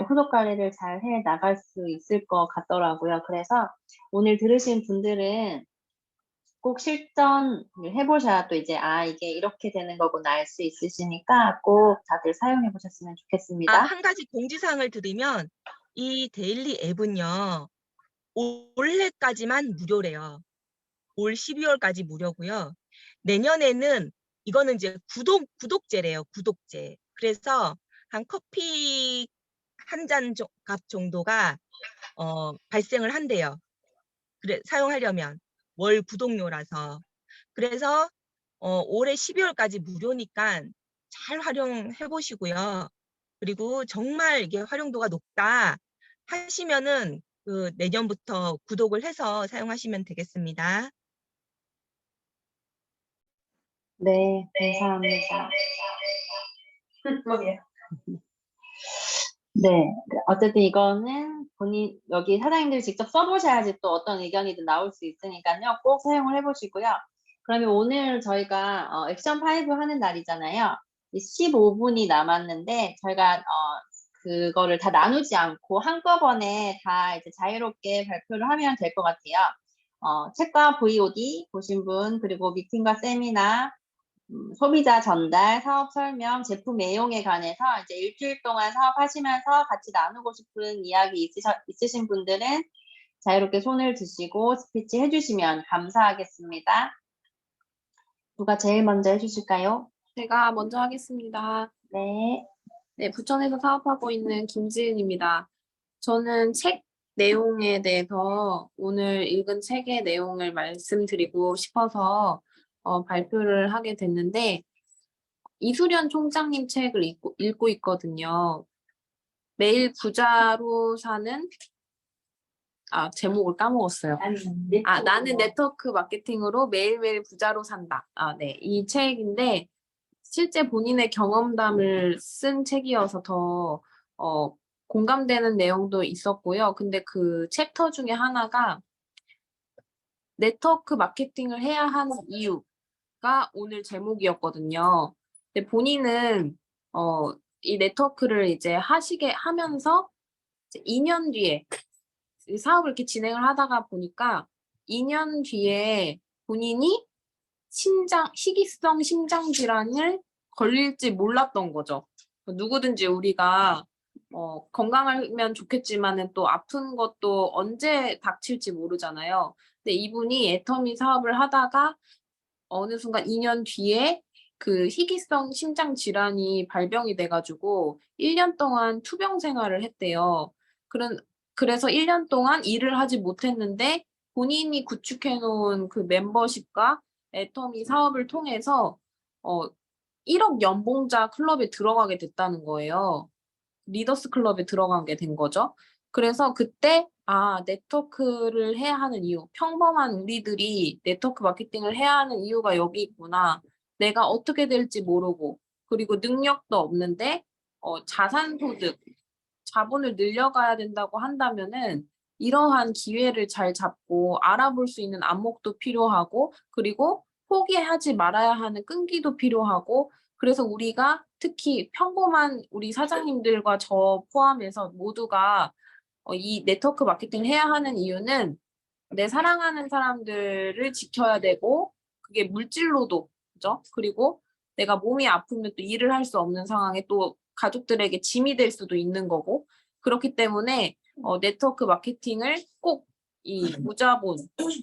D: 후속 관리를 잘 해 나갈 수 있을 것 같더라고요. 그래서 오늘 들으신 분들은 꼭 실전을 해보셔야 또 이제 이게 이렇게 되는 거구나 알 수 있으시니까 꼭 다들 사용해 보셨으면 좋겠습니다.
A: 한 가지 공지사항을 드리면 이 데일리 앱은요. 올해까지만 무료래요. 올 12월까지 무료고요. 내년에는 이거는 이제 구독제래요. 구독제. 그래서 한 커피 한 잔 값 정도가 발생을 한대요. 사용하려면 월 구독료라서. 그래서 올해 12월까지 무료니까 잘 활용해 보시고요. 그리고 정말 이게 활용도가 높다 하시면은 내년부터 구독을 해서 사용하시면 되겠습니다.
D: 네, 감사합니다. 네, 어쨌든 이거는 여기 사장님들이 직접 써보셔야지 또 어떤 의견이든 나올 수 있으니까요. 꼭 사용을 해보시고요. 그러면 오늘 저희가 액션 5 하는 날이잖아요. 15분이 남았는데 저희가 그거를 다 나누지 않고 한꺼번에 다 이제 자유롭게 발표를 하면 될 것 같아요. 책과 VOD 보신 분, 그리고 미팅과 세미나, 소비자 전달, 사업 설명, 제품 내용에 관해서 이제 일주일 동안 사업하시면서 같이 나누고 싶은 이야기 있으신 분들은 자유롭게 손을 드시고 스피치 해주시면 감사하겠습니다. 누가 제일 먼저 해주실까요?
B: 제가 먼저 하겠습니다.
D: 네.
B: 네, 부천에서 사업하고 있는 김지은입니다. 저는 책 내용에 대해서 오늘 읽은 책의 내용을 말씀드리고 싶어서 발표를 하게 됐는데 이수련 총장님 책을 읽고 있거든요. 매일 부자로 사는 제목을 까먹었어요. 나는 네트워크 마케팅으로 매일매일 부자로 산다. 네. 이 책인데 실제 본인의 경험담을 쓴 책이어서 더 공감되는 내용도 있었고요. 근데 그 챕터 중에 하나가 네트워크 마케팅을 해야 하는 이유가 오늘 제목이었거든요. 근데 본인은 이 네트워크를 이제 하면서 이제 2년 뒤에 이 사업을 이렇게 진행을 하다가 보니까 2년 뒤에 본인이 희귀성 심장 질환을 걸릴지 몰랐던 거죠. 누구든지 우리가 건강하면 좋겠지만은 또 아픈 것도 언제 닥칠지 모르잖아요. 근데 이분이 애터미 사업을 하다가 어느 순간 2년 뒤에 그 희귀성 심장 질환이 발병이 돼가지고 1년 동안 투병 생활을 했대요. 그래서 1년 동안 일을 하지 못했는데 본인이 구축해 놓은 그 멤버십과 애터미 사업을 통해서 1억 연봉자 클럽에 들어가게 됐다는 거예요. 리더스 클럽에 들어가게 된 거죠. 그래서 그때 네트워크를 해야 하는 이유, 평범한 우리들이 네트워크 마케팅을 해야 하는 이유가 여기 있구나. 내가 어떻게 될지 모르고 그리고 능력도 없는데 자산소득, 자본을 늘려가야 된다고 한다면은 이러한 기회를 잘 잡고 알아볼 수 있는 안목도 필요하고 그리고 포기하지 말아야 하는 끈기도 필요하고 그래서 우리가 특히 평범한 우리 사장님들과 저 포함해서 모두가 이 네트워크 마케팅을 해야 하는 이유는 내 사랑하는 사람들을 지켜야 되고 그게 물질로도 그죠? 그리고 내가 몸이 아프면 또 일을 할 수 없는 상황에 또 가족들에게 짐이 될 수도 있는 거고 그렇기 때문에 네트워크 마케팅을 꼭 이 무자본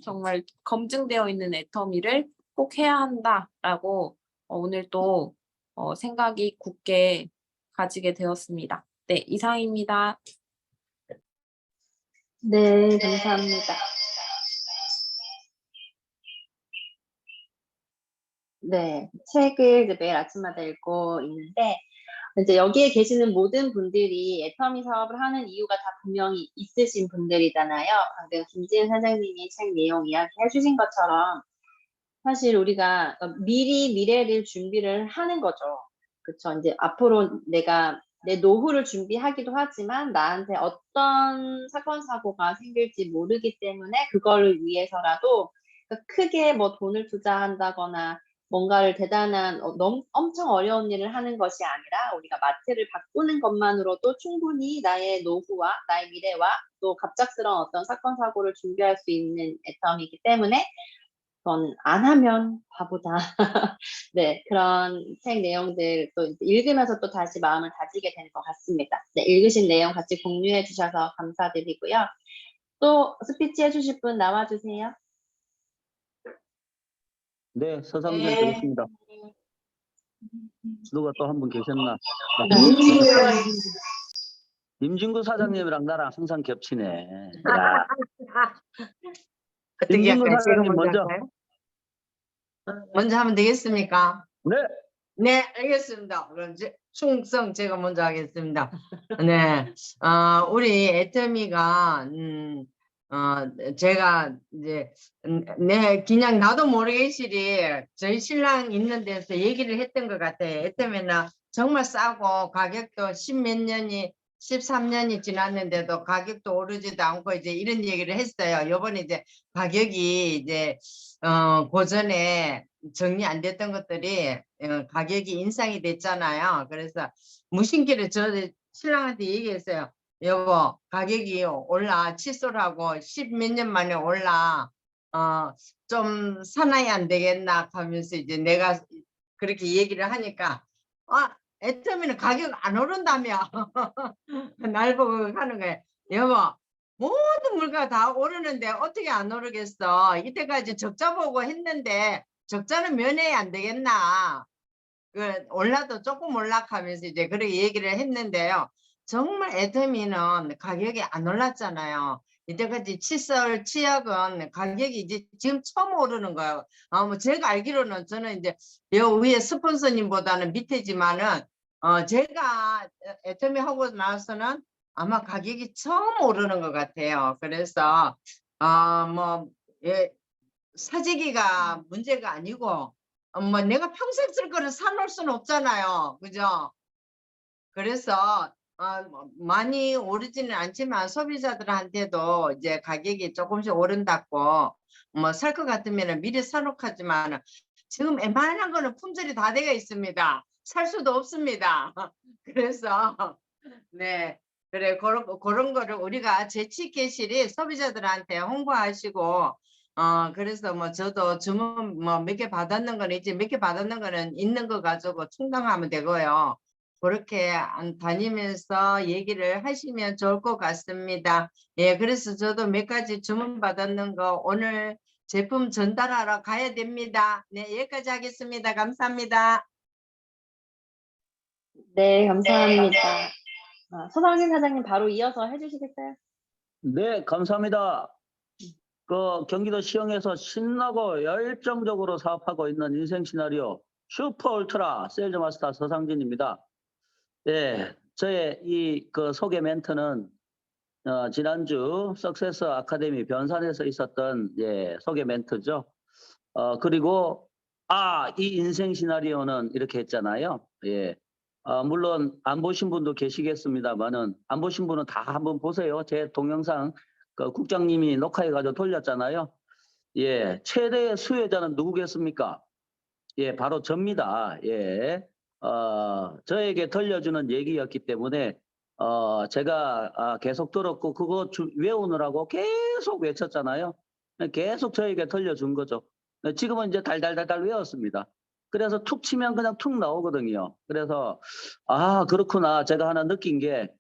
B: 정말 검증되어 있는 애터미를 꼭 해야 한다라고 오늘 또 생각이 굳게 가지게 되었습니다. 네, 이상입니다.
D: 네, 감사합니다. 네, 책을 이제 매일 아침마다 읽고 있는데 이제 여기에 계시는 모든 분들이 애터미 사업을 하는 이유가 다 분명히 있으신 분들이잖아요. 방금 김지은 사장님이 책 내용 이야기해 주신 것처럼 사실 우리가 미리 미래를 준비를 하는 거죠. 그렇죠. 이제 앞으로 내가 내 노후를 준비하기도 하지만 나한테 어떤 사건 사고가 생길지 모르기 때문에 그거를 위해서라도 크게 뭐 돈을 투자한다거나 뭔가를 대단한 엄청 어려운 일을 하는 것이 아니라 우리가 마트를 바꾸는 것만으로도 충분히 나의 노후와 나의 미래와 또 갑작스러운 어떤 사건 사고를 준비할 수 있는 애텀이기 때문에 저는 안 하면 바보다. 네, 그런 책 내용들 또 읽으면서 또 다시 마음을 다지게 되는 것 같습니다. 네, 읽으신 내용 같이 공유해 주셔서 감사드리고요. 또 스피치 해주실 분 나와주세요.
E: 네, 서상준 되겠습니다. 누가 또 한 분 계셨나? 임진구 사장님이랑 나랑 항상 겹치네. 야.
F: 어떻게
E: 임진구
F: 할까요? 제가
E: 사장님 먼저.
F: 할까요? 먼저 하면 되겠습니까?
E: 네.
F: 네, 알겠습니다. 그럼 충성 제가 먼저 하겠습니다. 네, 우리 애터미가 제가 이제 그냥 나도 모르게 실이 저희 신랑 있는 데서 얘기를 했던 것 같아요. 애터미는 정말 싸고 가격도 13년이 지났는데도 가격도 오르지도 않고 이제 이런 얘기를 했어요. 요번에 이제 가격이 이제 고전에 정리 안 됐던 것들이 가격이 인상이 됐잖아요. 그래서 무심결에 저 신랑한테 얘기했어요. 여보, 가격이 올라, 칫솔 하고 10몇 년 만에 올라, 좀 사나이 안 되겠나 하면서 이제 내가 그렇게 얘기를 하니까 애터미는 가격 안 오른다며. 날 보고 하는 거예요. 여보, 모든 물가가 다 오르는데 어떻게 안 오르겠어. 이때까지 적자 보고 했는데 적자는 면해야 안 되겠나. 올라도 조금 올라가면서 이제 그렇게 얘기를 했는데요. 정말 애터미는 가격이 안 올랐잖아요. 이때까지 칫솔, 치약은 가격이 이제 지금 처음 오르는 거예요. 뭐 제가 알기로는 저는 이제 요 위에 스폰서님보다는 밑에지만은 제가 애터미 하고 나서는 아마 가격이 처음 오르는 것 같아요. 그래서 뭐 예, 사재기가 문제가 아니고 뭐 내가 평생 쓸 거를 사놓을 수는 없잖아요. 그죠? 그래서 많이 오르지는 않지만 소비자들한테도 이제 가격이 조금씩 오른다고 뭐 살 것 같으면 미리 사놓고 하지만 지금 웬만한 거는 품절이 다 되어 있습니다. 살 수도 없습니다. 그래서 네. 그래, 그런 거를 우리가 재치게실이 소비자들한테 홍보하시고, 그래서 뭐 저도 주문 뭐 몇 개 받았는 거는 이제 몇 개 받았는 거는 있는 거 가지고 충당하면 되고요. 그렇게 다니면서 얘기를 하시면 좋을 것 같습니다. 예, 그래서 저도 몇 가지 주문 받았는 거 오늘 제품 전달하러 가야 됩니다. 네, 여기까지 하겠습니다. 감사합니다.
D: 네, 감사합니다. 서상진 사장님 바로 이어서 해주시겠어요?
E: 네, 감사합니다. 그 경기도 시흥에서 신나고 열정적으로 사업하고 있는 인생 시나리오 슈퍼 울트라 세일즈 마스터 서상진입니다. 네, 저의 이 소개 멘트는 지난주 석세스 아카데미 변산에서 있었던 소개 멘트죠. 그리고 이 인생 시나리오는 이렇게 했잖아요. 예. 물론 안 보신 분도 계시겠습니다만은 안 보신 분은 다 한번 보세요. 제 동영상 그 국장님이 녹화해가지고 돌렸잖아요. 예, 최대의 수혜자는 누구겠습니까? 예, 바로 접니다. 예, 저에게 들려주는 얘기였기 때문에 제가 계속 들었고 그거 외우느라고 계속 외쳤잖아요. 계속 저에게 들려준 거죠. 지금은 이제 달달달달 외웠습니다. 그래서 툭 치면 그냥 툭 나오거든요. 그래서 그렇구나. 제가 하나 느낀 게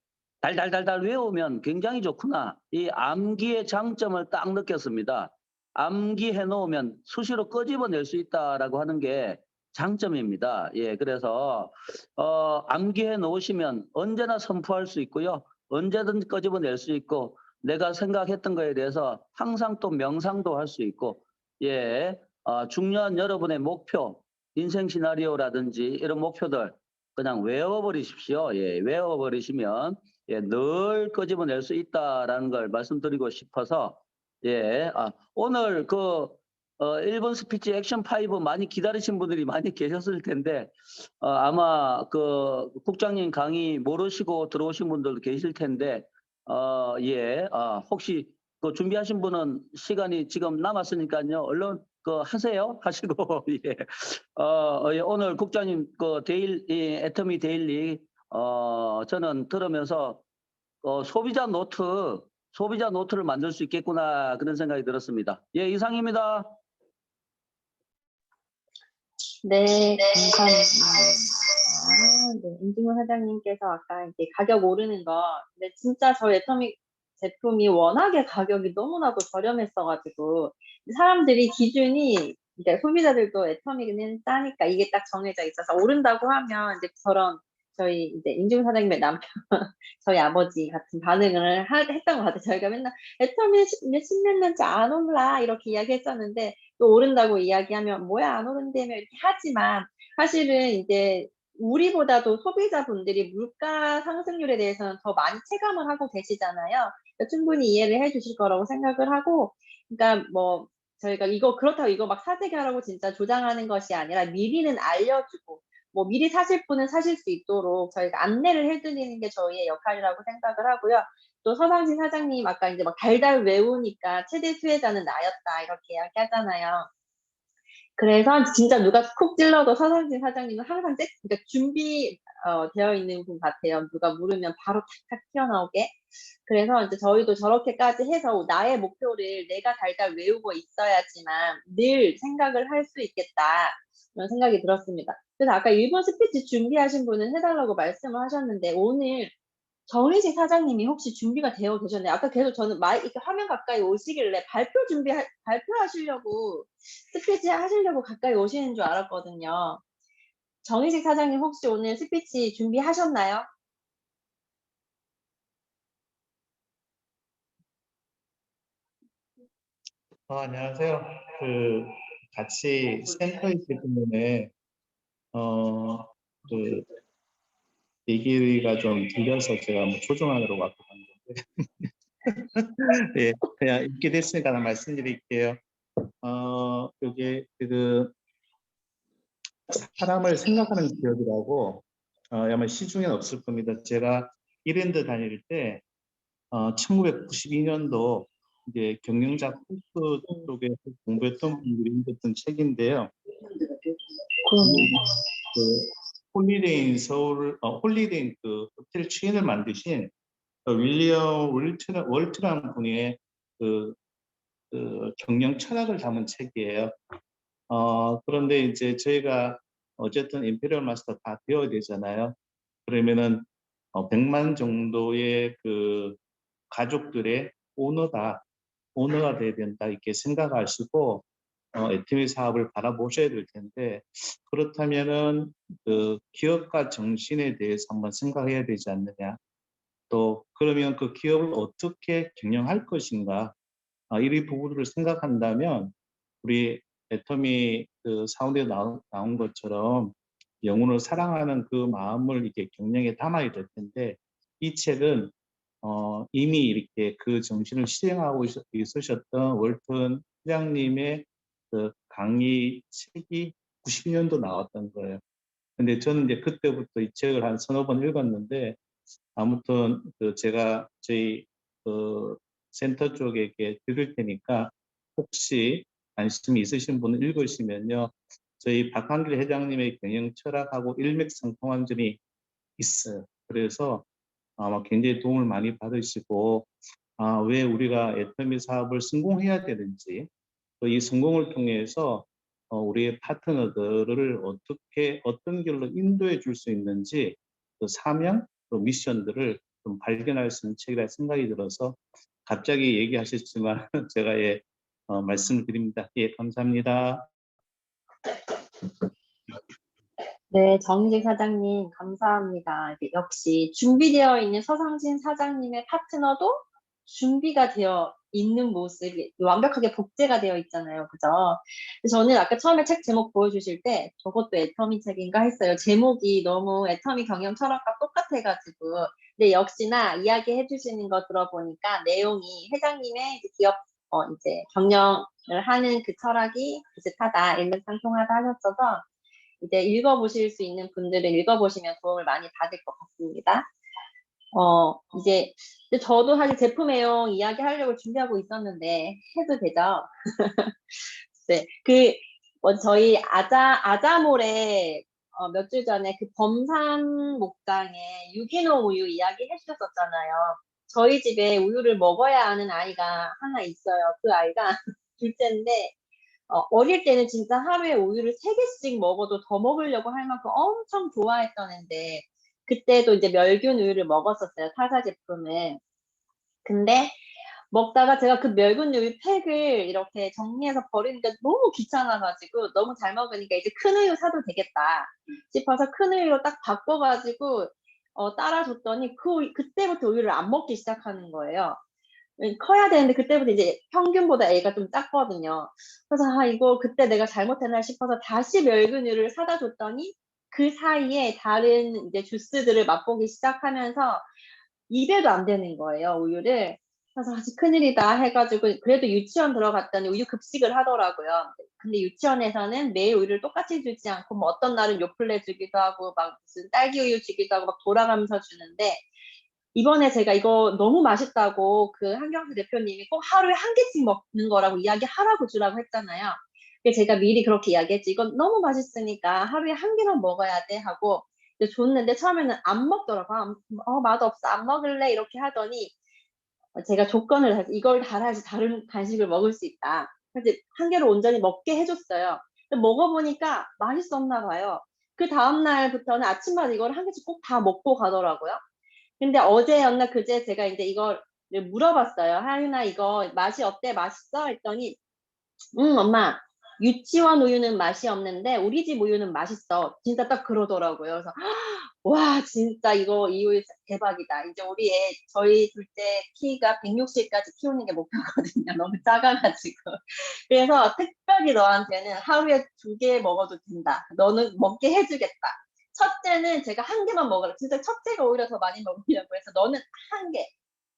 E: 달달달달 외우면 굉장히 좋구나. 이 암기의 장점을 딱 느꼈습니다. 암기해 놓으면 수시로 끄집어낼 수 있다라고 하는 게 장점입니다. 예, 그래서 암기해 놓으시면 언제나 선포할 수 있고요. 언제든 끄집어낼 수 있고 내가 생각했던 거에 대해서 항상 또 명상도 할 수 있고 예, 중요한 여러분의 목표, 인생 시나리오라든지 이런 목표들 그냥 외워버리십시오. 예, 외워버리시면 늘 끄집어낼 수 있다라는 걸 말씀드리고 싶어서 예, 오늘 1번 스피치 액션 5 많이 기다리신 분들이 많이 계셨을 텐데 아마 국장님 강의 모르시고 들어오신 분들도 계실 텐데 혹시 준비하신 분은 시간이 지금 남았으니까요. 얼른 하세요 하시고 예. 오늘 국장님 애터미 데일리 저는 들으면서 소비자 노트를 만들 수 있겠구나 그런 생각이 들었습니다. 예, 이상입니다.
D: 네, 감사합니다. 네, 임진구 사장님께서 아까 이제 가격 오르는 거, 근데 진짜 저희 애터미 제품이 워낙에 가격이 너무나도 저렴했어가지고 사람들이 기준이 그러니까 소비자들도 애터미는 싸니까 이게 딱 정해져 있어서 오른다고 하면 이제 저희 이제 임진구 사장님의 남편 저희 아버지 같은 반응을 했던 것 같아요. 저희가 맨날 애터미 십몇 년째 안 올라 이렇게 이야기했었는데 또 오른다고 이야기하면 뭐야 안 오른다며 이렇게 하지만 사실은 이제 우리보다도 소비자분들이 물가 상승률에 대해서는 더 많이 체감을 하고 계시잖아요. 그러니까 충분히 이해를 해주실 거라고 생각을 하고, 그러니까 뭐 저희가 그렇다고 이거 막 사재기하라고 진짜 조장하는 것이 아니라 미리는 알려주고 뭐 미리 사실 분은 사실 수 있도록 저희가 안내를 해드리는 게 저희의 역할이라고 생각을 하고요. 또 서상진 사장님 아까 이제 막 달달 외우니까 최대 수혜자는 나였다 이렇게 이야기하잖아요. 그래서 진짜 누가 콕 찔러도 서상진 사장님은 항상 그러니까 준비 되어 있는 분 같아요. 누가 물으면 바로 탁탁 튀어나오게. 그래서 이제 저희도 저렇게까지 해서 나의 목표를 내가 달달 외우고 있어야지만 늘 생각을 할 수 있겠다. 이런 생각이 들었습니다. 그래서 아까 일본 스피치 준비하신 분은 해달라고 말씀을 하셨는데 오늘 정희식 사장님이 혹시 준비가 되어 계셨나요? 아까 계속 저는 이렇게 화면 가까이 오시길래 발표하시려고 스피치 하시려고 가까이 오시는 줄 알았거든요. 정희식 사장님 혹시 오늘 스피치 준비하셨나요?
G: 안녕하세요. 같이 센터에 있기 때문에, 그, 얘기가 좀 들려서 제가 뭐 조정하느라고 왔고 갔는데, 예, 그냥 읽게 됐으니까 하나 말씀드릴게요. 여기, 사람을 생각하는 기업이라고, 아마 시중엔 없을 겁니다. 제가 이랜드 다닐 때, 1992년도 이제 경영자 콘크 쪽에 공부했던 분들이 읽었던 책인데요. 그 홀리데이인 홀리데이인 호텔 체인을 만드신 윌리엄 월트라는 분의 그 경영 철학을 담은 책이에요. 그런데 이제 저희가 어쨌든 임페리얼 마스터 다 배워야 되잖아요. 그러면은 100만 정도의 그 가족들의 오너가 돼야 된다 이렇게 생각하시고 애터미 사업을 바라보셔야 될 텐데, 그렇다면은 그 기업가 정신에 대해서 한번 생각해야 되지 않느냐. 또 그러면 그 기업을 어떻게 경영할 것인가, 이 부분을 생각한다면 우리 애터미 그 사원에 나온 것처럼 영혼을 사랑하는 그 마음을 이렇게 경영에 담아야 될 텐데, 이 책은 이미 이렇게 그 정신을 실행하고 있으셨던 월튼 회장님의 그 강의 책이 90년도 나왔던 거예요. 근데 저는 이제 그때부터 이 책을 한 서너 번 읽었는데, 아무튼 제가 저희 그 센터 쪽에 이렇게 드릴 테니까 혹시 관심이 있으신 분은 읽으시면요, 저희 박한길 회장님의 경영 철학하고 일맥상통한 점이 있어요. 그래서 아마 굉장히 도움을 많이 받으시고, 왜 우리가 애터미 사업을 성공해야 되는지, 또 이 성공을 통해서 우리의 파트너들을 어떻게 어떤 길로 인도해 줄 수 있는지 그 사명, 또 미션들을 좀 발견할 수 있는 책이라 생각이 들어서 갑자기 얘기하셨지만 제가 말씀을 드립니다. 예, 감사합니다.
D: 네, 정희재 사장님, 감사합니다. 역시 준비되어 있는 서상진 사장님의 파트너도 준비가 되어 있는 모습이 완벽하게 복제가 되어 있잖아요. 그죠? 저는 아까 처음에 책 제목 보여주실 때 저것도 애터미 책인가 했어요. 제목이 너무 애터미 경영 철학과 똑같아가지고. 근데 역시나 이야기해 주시는 거 들어보니까 내용이 회장님의 이제 기업, 이제 경영을 하는 그 철학이 비슷하다, 일맥상통하다 하셨어서 이제 읽어보실 수 있는 분들은 읽어보시면 도움을 많이 받을 것 같습니다. 이제 저도 사실 제품 내용 이야기하려고 준비하고 있었는데 해도 되죠? 네, 저희 아자몰에 몇 주 전에 그 범산 목장에 유기농 우유 이야기 해주셨었잖아요. 저희 집에 우유를 먹어야 하는 아이가 하나 있어요. 그 아이가 둘째인데 어릴 때는 진짜 하루에 우유를 3개씩 먹어도 더 먹으려고 할 만큼 엄청 좋아했던 애인데, 그때도 이제 멸균 우유를 먹었었어요, 타사 제품을. 근데 먹다가 제가 그 멸균 우유 팩을 이렇게 정리해서 버리니까 너무 귀찮아가지고 너무 잘 먹으니까 이제 큰 우유 사도 되겠다 싶어서 큰 우유로 딱 바꿔가지고 따라줬더니 그때부터 우유를 안 먹기 시작하는 거예요. 커야 되는데 그때부터 이제 평균보다 애가 좀 작거든요. 그래서 이거 그때 내가 잘못했나 싶어서 다시 멸균우유를 사다 줬더니 그 사이에 다른 이제 주스들을 맛보기 시작하면서 입에도 안 되는 거예요, 우유를. 그래서 아주 큰일이다 해가지고 그래도 유치원 들어갔더니 우유 급식을 하더라고요. 근데 유치원에서는 매일 우유를 똑같이 주지 않고 뭐 어떤 날은 요플레 주기도 하고 막 무슨 딸기 우유 주기도 하고 막 돌아가면서 주는데, 이번에 제가 이거 너무 맛있다고 그 한경수 대표님이 꼭 하루에 1개씩 먹는 거라고 이야기하라고 주라고 했잖아요. 그래서 제가 미리 그렇게 이야기했지. 이건 너무 맛있으니까 하루에 1개만 먹어야 돼 하고 줬는데 처음에는 안 먹더라고요. 맛없어, 안 먹을래 이렇게 하더니 제가 조건을 해서 이걸 달아야지 다른 간식을 먹을 수 있다. 그래서 1개를 온전히 먹게 해줬어요. 근데 먹어보니까 맛있었나 봐요. 그 다음날부터는 아침마다 이걸 1개씩 꼭 다 먹고 가더라고요. 근데 어제였나 그제 제가 이제 이걸 물어봤어요. 하윤아 이거 맛이 어때? 맛있어? 했더니 엄마 유치원 우유는 맛이 없는데 우리 집 우유는 맛있어. 진짜 딱 그러더라고요. 그래서 와, 진짜 이거 이후 대박이다. 이제 우리 저희 둘째 키가 160까지 키우는 게 목표거든요. 너무 작아가지고. 그래서 특별히 너한테는 하루에 2개 먹어도 된다. 너는 먹게 해주겠다. 첫째는 제가 1개만 먹으라. 진짜 첫째가 오히려 더 많이 먹으려고 해서 너는 1개.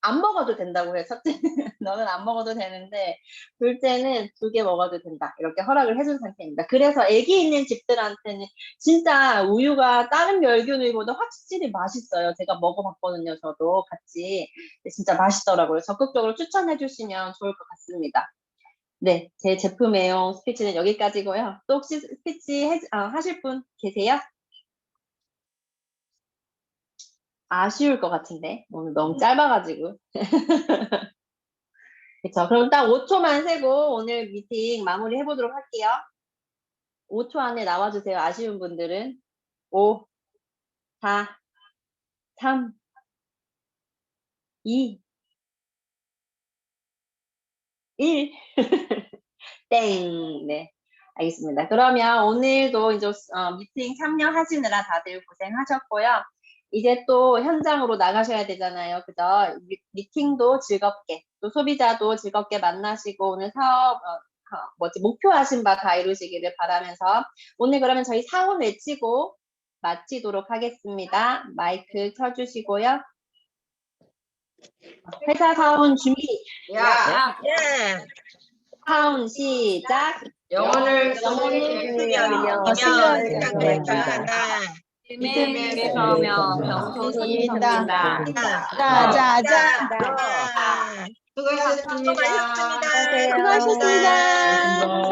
D: 안 먹어도 된다고 해요. 첫째는 너는 안 먹어도 되는데 둘째는 2개 먹어도 된다. 이렇게 허락을 해준 상태입니다. 그래서 아기 있는 집들한테는 진짜 우유가 다른 멸균우유보다 확실히 맛있어요. 제가 먹어봤거든요. 저도 같이. 진짜 맛있더라고요. 적극적으로 추천해 주시면 좋을 것 같습니다. 네, 제 제품 애용 스피치는 여기까지고요. 또 혹시 스피치 하실 분 계세요? 아쉬울 것 같은데 오늘 너무 짧아가지고. 그쵸. 그럼 딱 5초만 세고 오늘 미팅 마무리 해보도록 할게요. 5초 안에 나와주세요. 아쉬운 분들은. 5, 4, 3, 2, 1. 땡. 네. 알겠습니다. 그러면 오늘도 이제 미팅 참여하시느라 다들 고생하셨고요. 이제 또 현장으로 나가셔야 되잖아요. 그죠? 미팅도 즐겁게, 또 소비자도 즐겁게 만나시고 오늘 사업, 목표하신 바 다 이루시기를 바라면서 오늘 그러면 저희 사원 외치고 마치도록 하겠습니다. 마이크 켜주시고요. 회사 사원 준비.
F: 야,
A: 예.
D: 사원 시작.
F: 영혼을
A: 수명,
F: 수명,
A: 생각하나.
B: 믿음에 서며 병소입니다.
A: 자자자.
F: 수고하셨습니다.
A: 수고하셨습니다.
D: 수고하셨습니다.